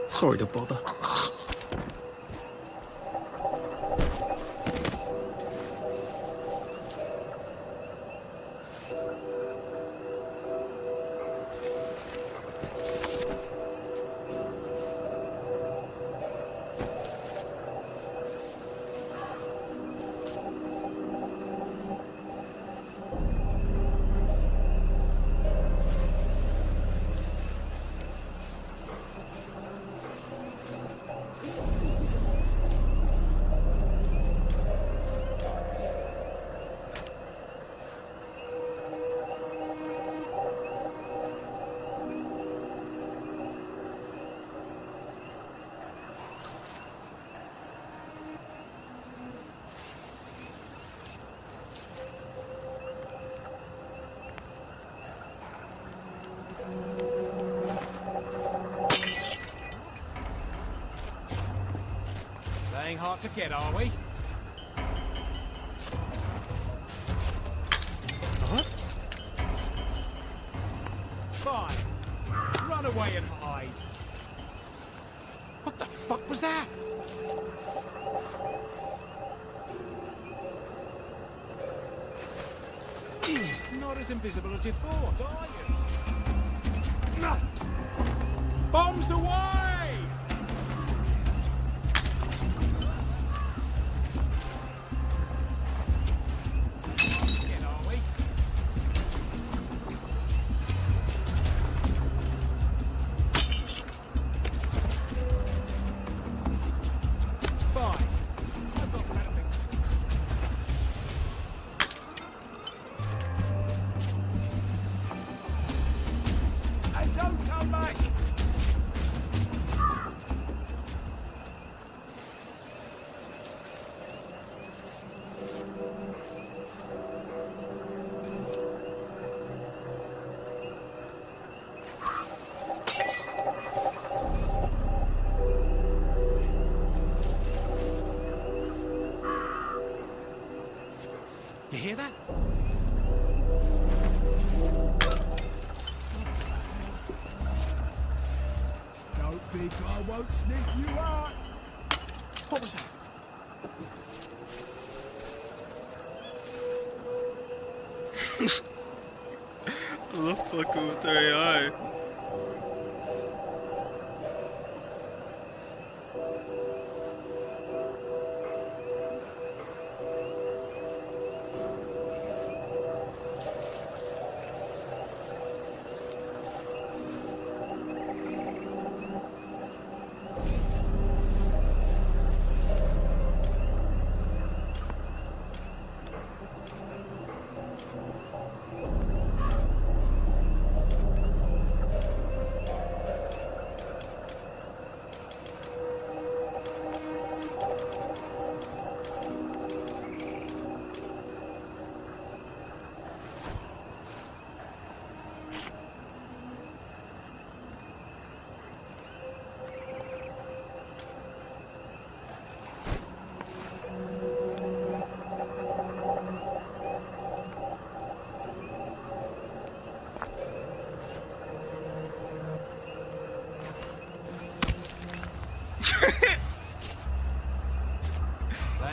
Speaker 2: Sorry to bother.
Speaker 14: They ain't hard to get, are we? Huh? Fine. Run away and hide. What the fuck was that? Not as invisible as you thought, are you? No. Bombs away! Get, are we? Fine. I've got better things. And don't come back! You hear that? Don't think I won't sniff you out. What was that?
Speaker 1: I love fucking with their AI.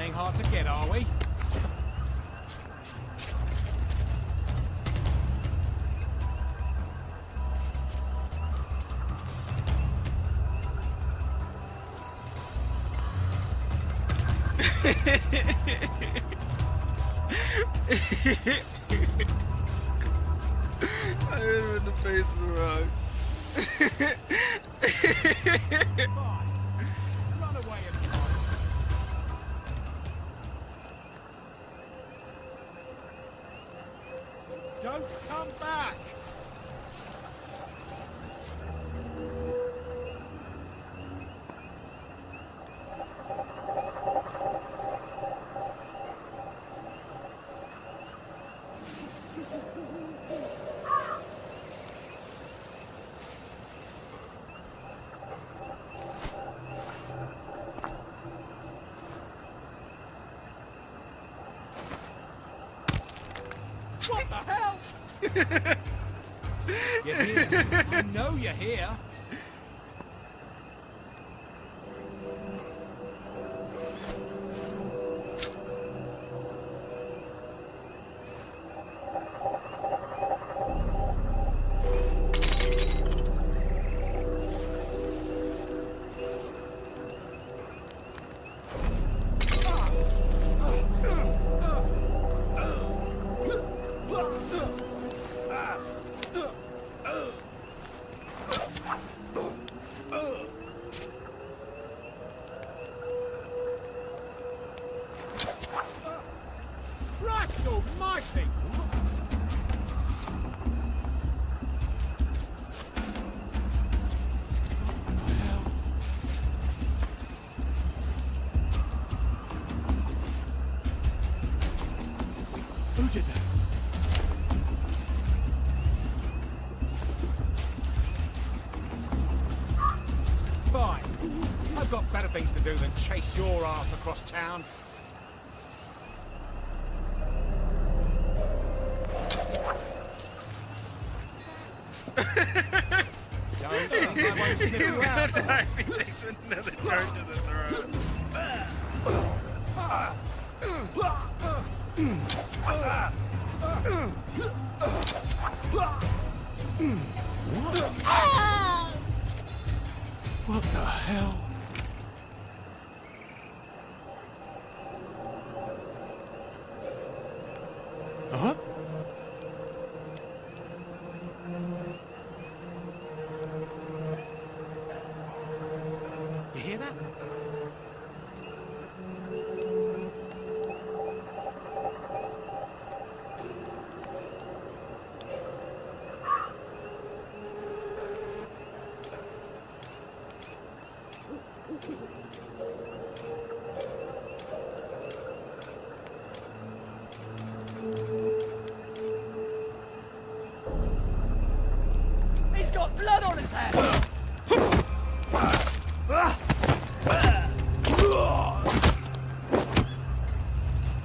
Speaker 18: playing hard to get, are we?
Speaker 1: I hit him in the face with the rock.
Speaker 18: Run away and don't come back! What the hell? You're here. I know you're here. Christ almighty! Who did that? Fine. I've got better things to do than chase your ass across town. Don't think I won't sit
Speaker 1: He's gonna
Speaker 18: around.
Speaker 1: die if he takes another turn to the throat.
Speaker 2: What the hell? Huh?
Speaker 18: You hear that?
Speaker 10: He's got blood on his hands!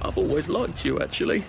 Speaker 2: I've always liked you, actually.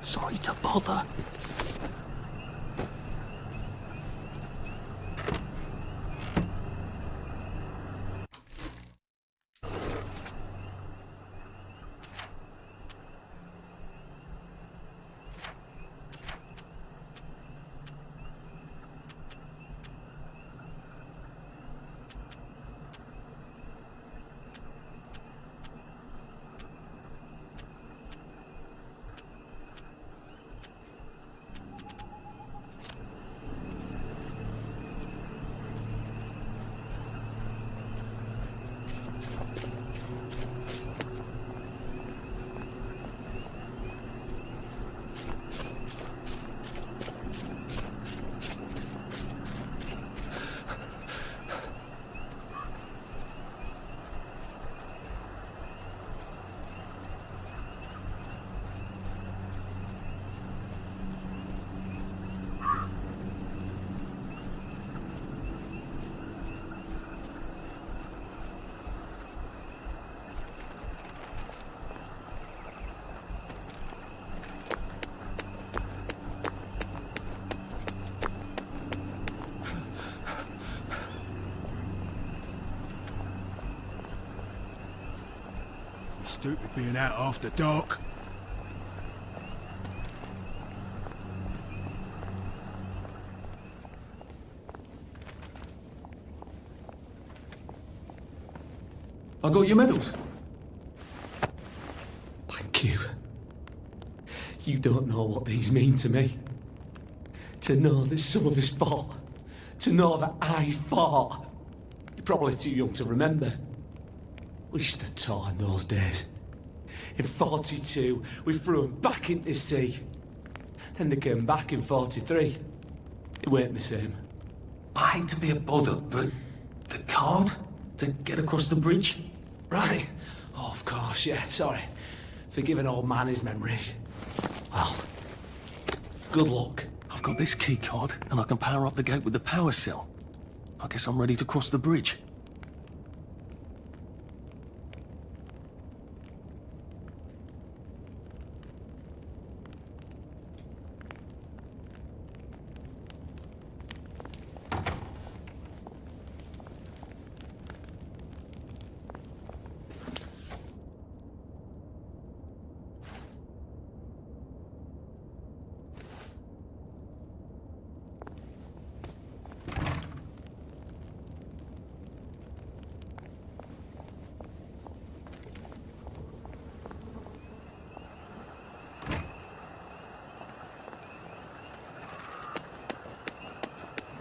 Speaker 2: Sorry to bother.
Speaker 13: Stupid being out after dark.
Speaker 2: I got your medals.
Speaker 14: Thank you. You don't know what these mean to me. To know that some of us fought. To know that I fought. You're probably too young to remember. We stood tall in those days. In 42, we threw them back into the sea. Then they came back in 43. It weren't the same.
Speaker 2: I hate to be a bother, but the card to get across the bridge?
Speaker 14: Right. Oh, of course, yeah, sorry. Forgive an old man his memories. Well, good luck.
Speaker 2: I've got this key card, and I can power up the gate with the power cell. I guess I'm ready to cross the bridge.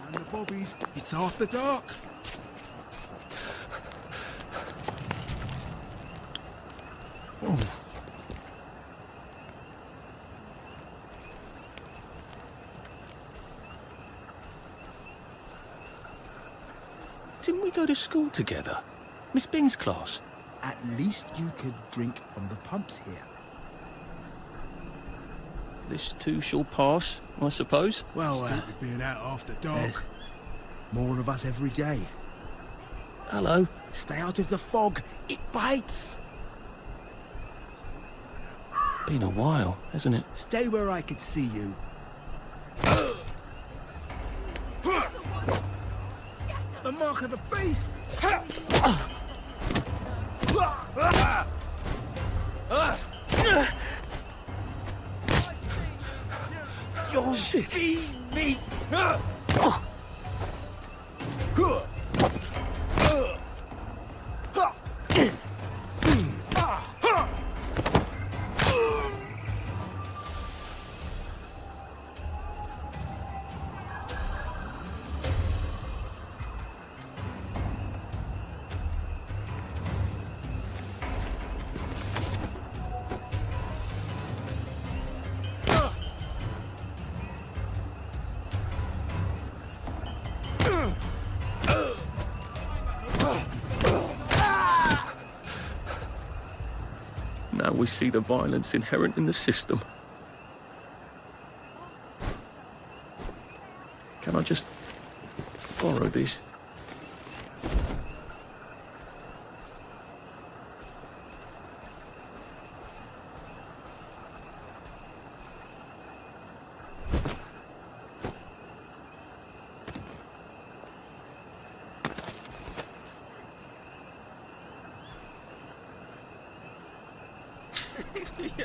Speaker 13: And the bobbies, it's after dark. Oh.
Speaker 2: Didn't we go to school together? Miss Bing's class?
Speaker 13: At least you could drink from the pumps here.
Speaker 2: This too shall pass, I suppose.
Speaker 13: Well, being out after dark. More of us every day.
Speaker 2: Hello.
Speaker 13: Stay out of the fog. It bites.
Speaker 2: Been a while, hasn't it?
Speaker 13: Stay where I could see you. The mark of the beast! Your teammates!
Speaker 2: Now we see the violence inherent in the system. Can I just borrow this?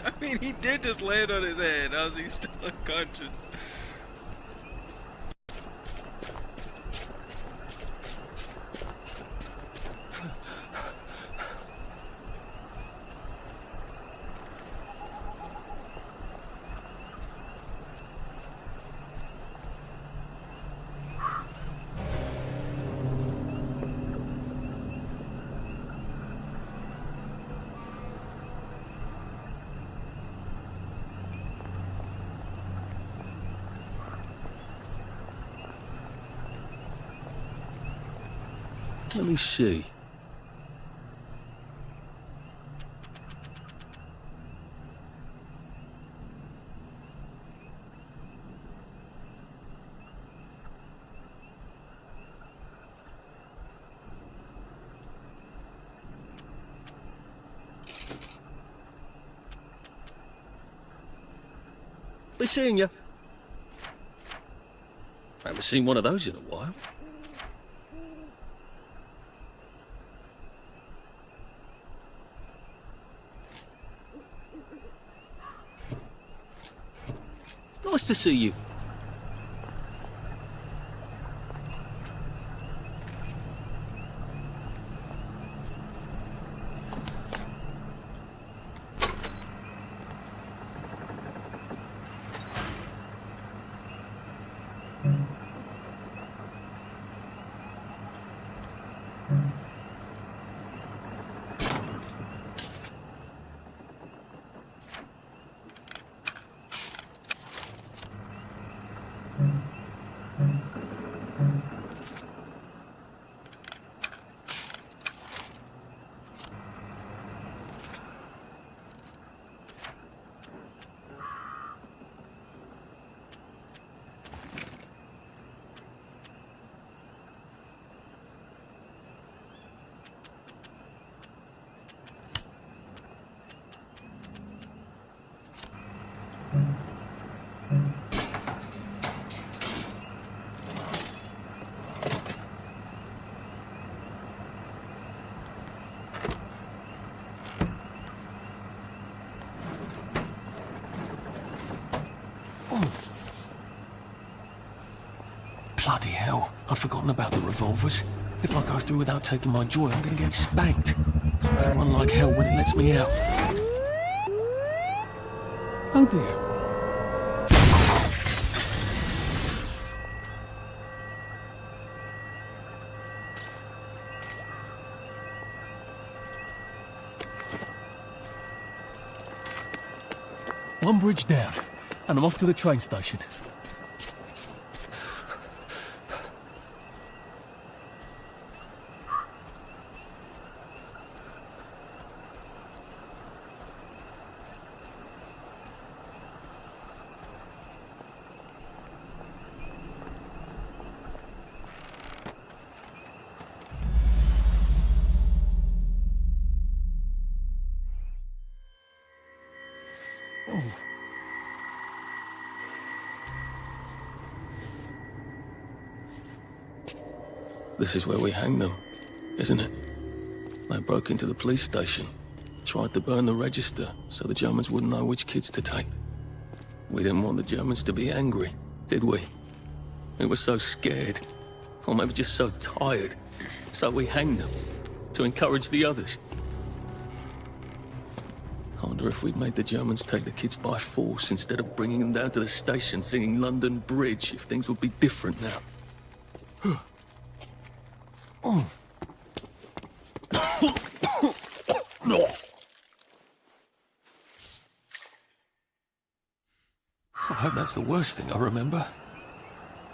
Speaker 1: I mean, he did just land on his head. How's he still unconscious?
Speaker 2: Let me see. Be seeing you. I haven't seen one of those in a while. Nice to see you. Bloody hell, I'd forgotten about the revolvers. If I go through without taking my joy, I'm gonna get spanked. I run like hell when it lets me out. Oh dear. One bridge down, and I'm off to the train station. This is where we hang them, isn't it? They broke into the police station, tried to burn the register so the Germans wouldn't know which kids to take. We didn't want the Germans to be angry, did we? We were so scared, or maybe just so tired, so we hanged them to encourage the others. I wonder if we'd made the Germans take the kids by force instead of bringing them down to the station singing London Bridge, if things would be different now. Oh. I hope that's the worst thing I remember.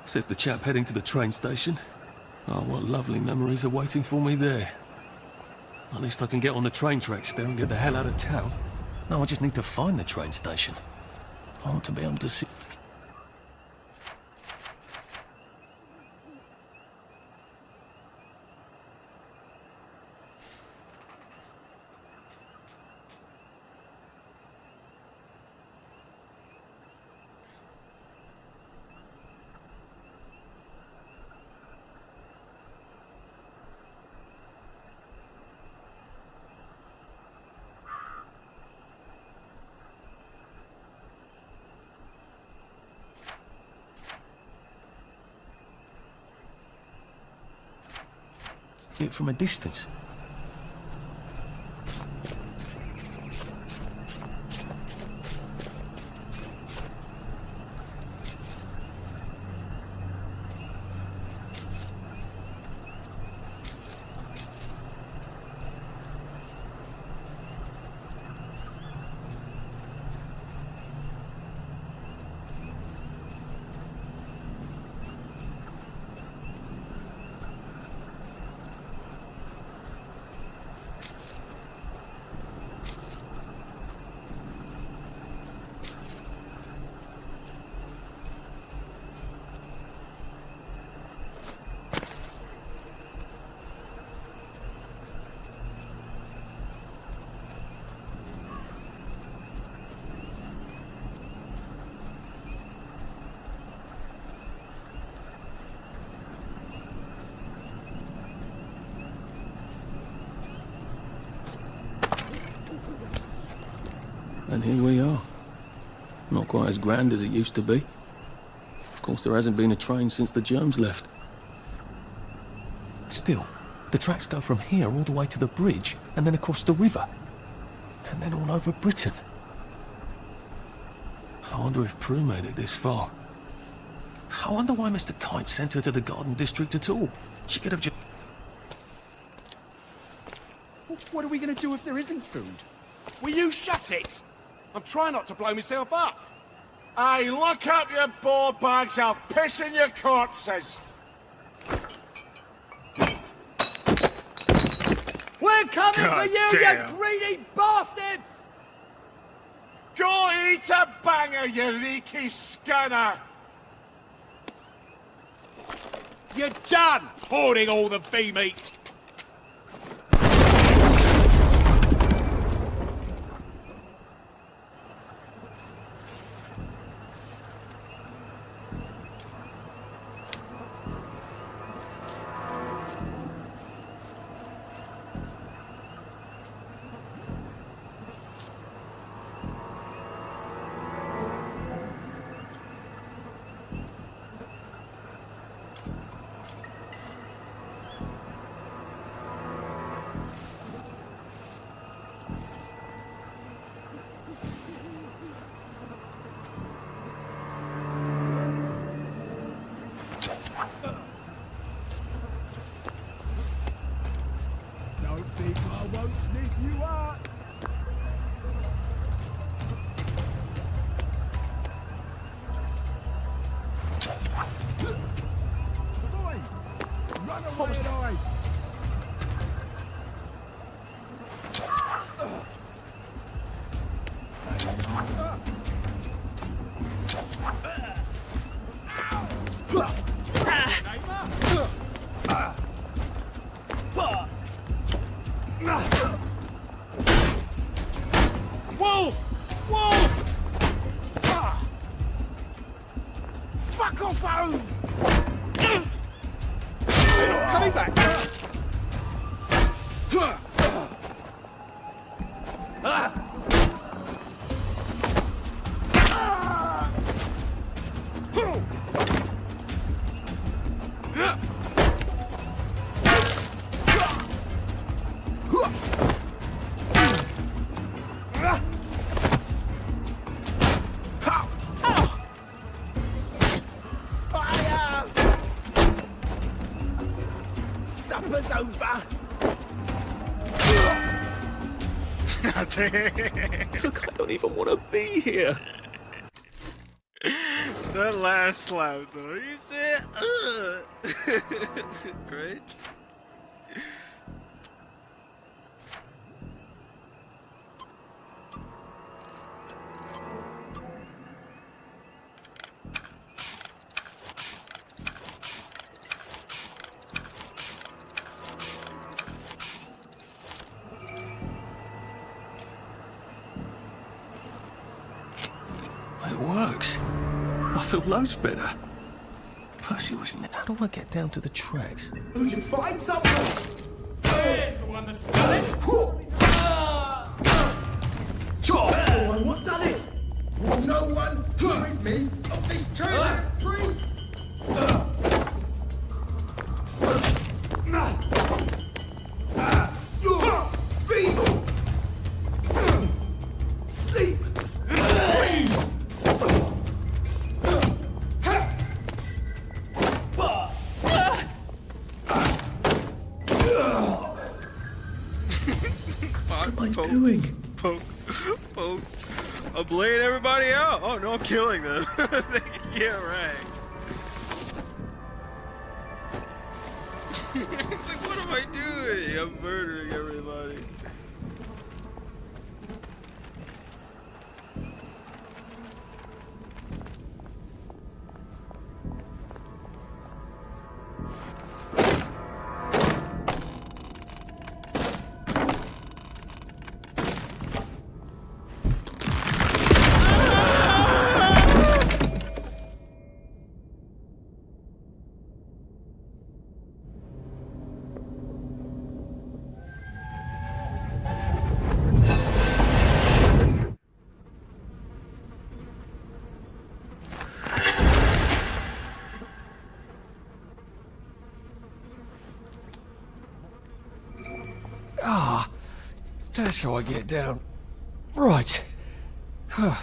Speaker 2: Says the chap heading to the train station. Oh, what lovely memories are waiting for me there. At least I can get on the train tracks there and get the hell out of town. No, I just need to find the train station. I want to be able to see... it from a distance. And here we are. Not quite as grand as it used to be. Of course, there hasn't been a train since the germs left. Still, the tracks go from here all the way to the bridge, and then across the river. And then all over Britain. I wonder if Prue made it this far. I wonder why Mr. Kite sent her to the Garden District at all. She could have just...
Speaker 18: What are we going to do if there isn't food? Will you shut it? I'm trying not to blow myself up.
Speaker 16: Hey, lock up your board bags, I'll piss in your corpses.
Speaker 18: We're coming
Speaker 16: God
Speaker 18: for you,
Speaker 16: damn.
Speaker 18: you greedy bastard!
Speaker 16: Go eat a banger, you leaky scunner!
Speaker 18: You're done hoarding all the bee meat!
Speaker 13: Don't think I won't sniff you out. Fine. Run away and hide.
Speaker 16: Wolf! Wolf! Fuck off home!
Speaker 18: Coming back! Fire! Supper's over!
Speaker 2: Look, I don't even want to be here.
Speaker 1: That last slap though, you said, great.
Speaker 2: It works. I feel loads better. Percy, how do I get down to the tracks?
Speaker 13: Who you find something?
Speaker 16: Here's the one that's done it!
Speaker 13: Sure. What done it? Will no one rid me of this tree?
Speaker 2: doing?
Speaker 1: Poke. I'm laying everybody out. Oh no, I'm killing them. Yeah, right. It's like, what am I doing? I'm murdering everybody.
Speaker 2: Ah, that's how I get down. Right. Now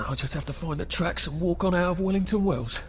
Speaker 2: I just have to find the tracks and walk on out of Wellington Wells.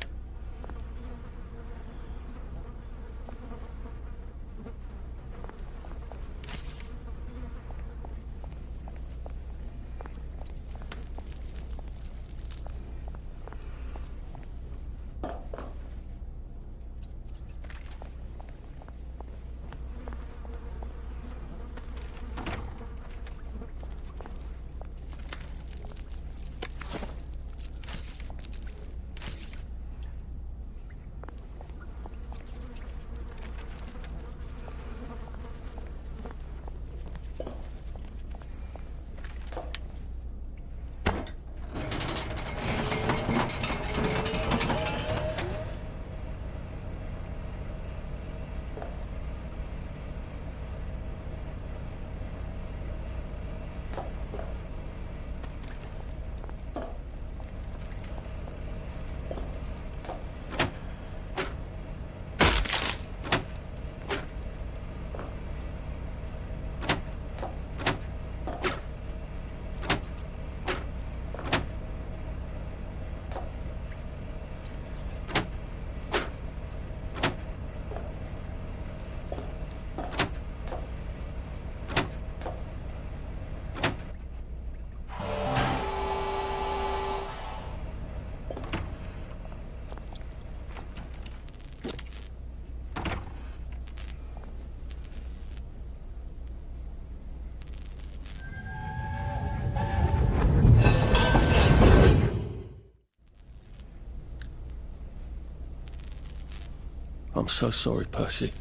Speaker 2: I'm so sorry, Percy.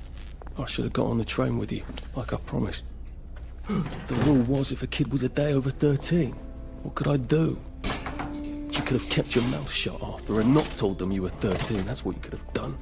Speaker 2: I should have got on the train with you, like I promised. The rule was if a kid was a day over 13, what could I do? You could have kept your mouth shut, Arthur, and not told them you were 13. That's what you could have done.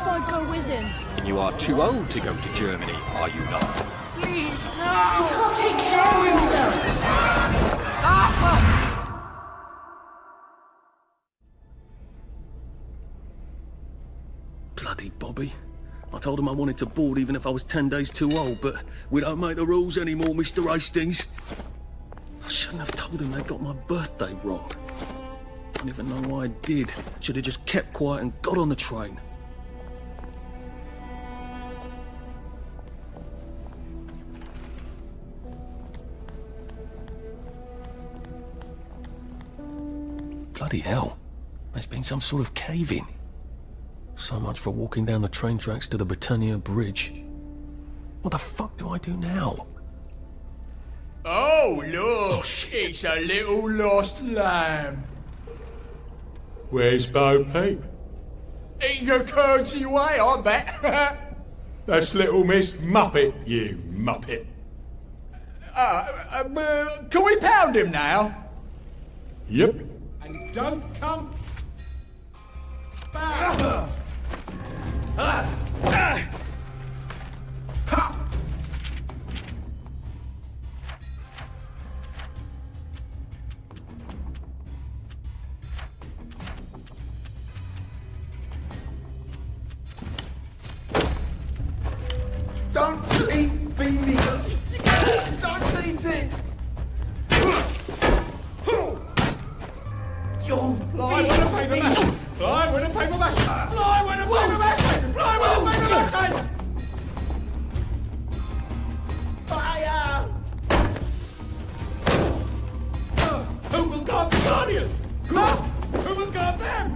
Speaker 9: I'd go with him.
Speaker 8: And you are too old to go to Germany, are you not?
Speaker 9: Please, no! He can't take care of himself.
Speaker 2: Bloody Bobby. I told him I wanted to board even if I was 10 days too old, but we don't make the rules anymore, Mr. Hastings. I shouldn't have told him they got my birthday wrong. I don't even know why I did. Should have just kept quiet and got on the train. Bloody hell. There's been some sort of cave-in. So much for walking down the train tracks to the Britannia Bridge. What the fuck do I do now?
Speaker 13: Oh, look! It's a little lost lamb. Where's Bo Peep? Eating her curdsy way, I bet. That's little Miss Muppet, you muppet. Can we pound him now? Yep. And don't come back. Don't eat fingers. Don't eat it. You'll fly with a paper mache. Fly with a paper mache. Fly with a paper mache. Fly with a paper mache. Fire! Who will guard the Guardians? Who will guard them?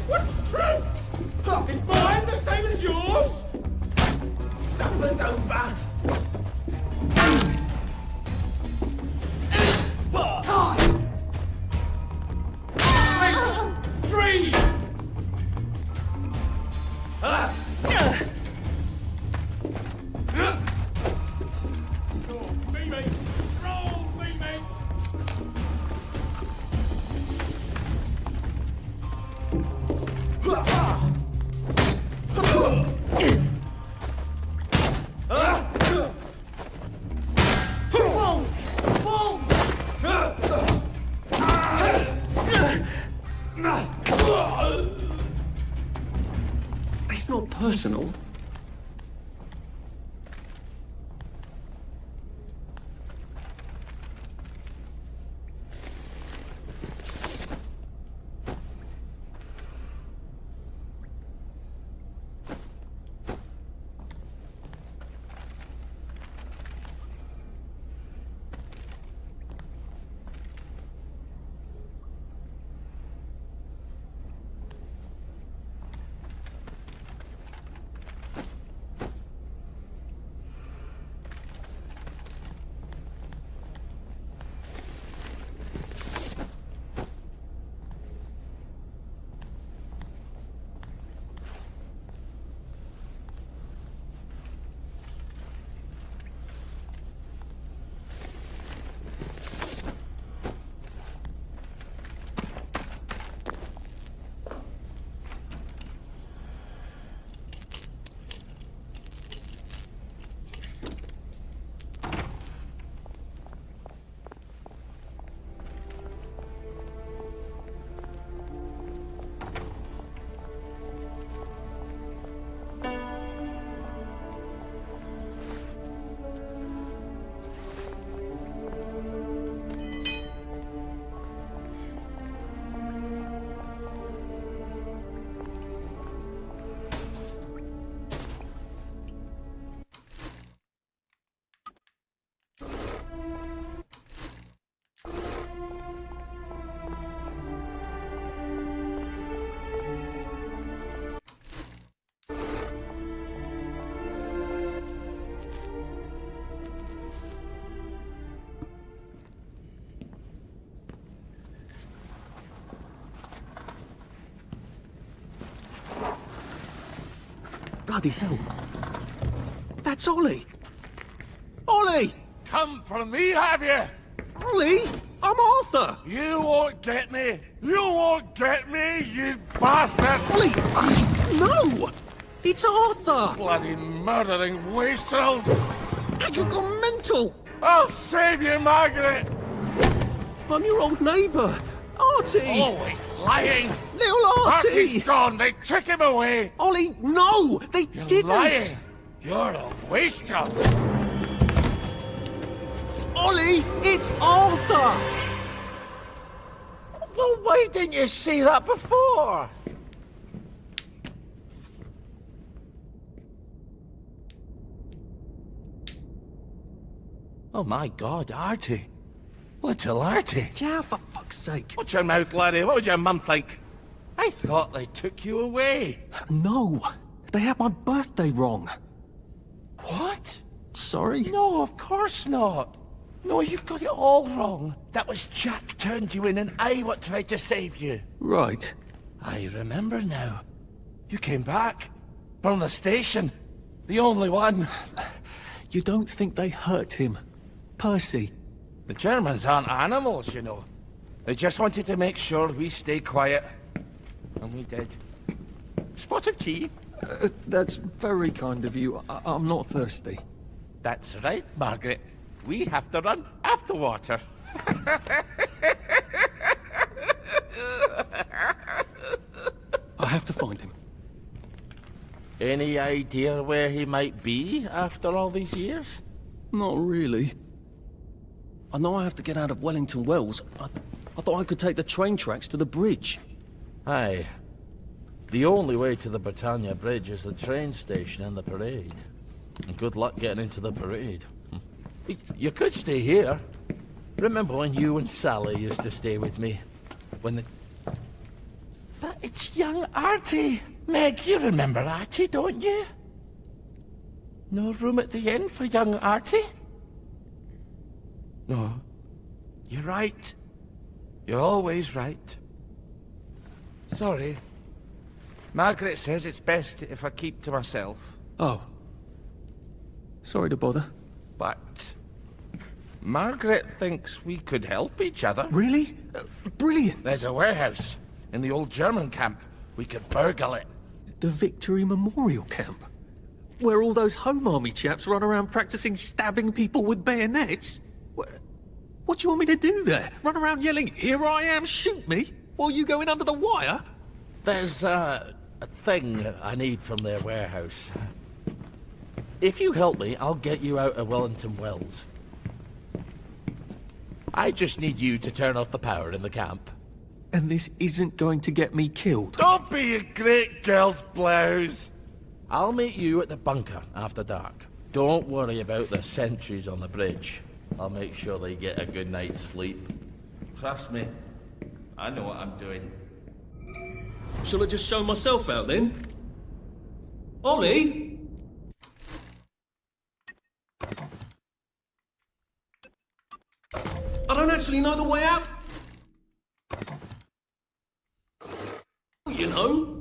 Speaker 13: What's the truth? Is mine the same as yours? Supper's over. It's time. 3.
Speaker 2: It's not personal.
Speaker 14: Bloody hell. That's Ollie. Ollie!
Speaker 2: Come for me, have you?
Speaker 14: Ollie! I'm Arthur!
Speaker 2: You won't get me! You won't get me, you bastard!
Speaker 14: Ollie! No! It's Arthur!
Speaker 2: Bloody murdering wastrels!
Speaker 14: You've gone mental!
Speaker 2: I'll save you, Margaret!
Speaker 14: I'm your old neighbour, Artie!
Speaker 2: Always lying!
Speaker 14: Little Artie!
Speaker 2: Artie's gone, they took him away!
Speaker 14: Ollie, no! They
Speaker 2: You're
Speaker 14: didn't!
Speaker 2: lying! You're a wastrel!
Speaker 14: Ollie, it's Arthur!
Speaker 2: Well, why didn't you see that before?
Speaker 14: Oh my God, Artie.
Speaker 18: Little Artie.
Speaker 2: Yeah, for fuck's sake.
Speaker 18: Watch your mouth, laddie. What would your mum think? I thought they took you away.
Speaker 2: No, they had my birthday wrong.
Speaker 18: What?
Speaker 2: Sorry?
Speaker 18: No, of course not. No, you've got it all wrong. That was Jack turned you in and I what tried to save you.
Speaker 2: Right.
Speaker 18: I remember now. You came back. From the station. The only one.
Speaker 2: You don't think they hurt him? Percy?
Speaker 18: The Germans aren't animals, you know. They just wanted to make sure we stay quiet. And we did. Spot of tea?
Speaker 2: That's very kind of you. I'm not thirsty.
Speaker 18: That's right, Margaret. We have to run after water.
Speaker 2: I have to find him.
Speaker 18: Any idea where he might be after all these years?
Speaker 2: Not really. I know I have to get out of Wellington Wells. I thought I could take the train tracks to the bridge.
Speaker 18: Aye. The only way to the Britannia Bridge is the train station and the parade. And good luck getting into the parade. You could stay here. Remember when you and Sally used to stay with me? When the... But it's young Artie. Meg, you remember Artie, don't you? No room at the inn for young Artie? No. You're right. You're always right. Sorry. Margaret says it's best if I keep to myself.
Speaker 2: Oh. Sorry to bother.
Speaker 18: But... Margaret thinks we could help each other.
Speaker 2: Really? Brilliant.
Speaker 18: There's a warehouse in the old German camp. We could burgle it.
Speaker 2: The Victory Memorial Camp? Where all those Home Army chaps run around practicing stabbing people with bayonets? What do you want me to do there? Run around yelling, "Here I am, shoot me," while you go in under the wire?
Speaker 18: There's a thing I need from their warehouse. If you help me, I'll get you out of Wellington Wells. I just need you to turn off the power in the camp.
Speaker 2: And this isn't going to get me killed.
Speaker 18: Don't be a great girl's blouse. I'll meet you at the bunker after dark. Don't worry about the sentries on the bridge. I'll make sure they get a good night's sleep. Trust me, I know what I'm doing.
Speaker 2: Shall I just show myself out then? Ollie? I don't actually know the way out. You know?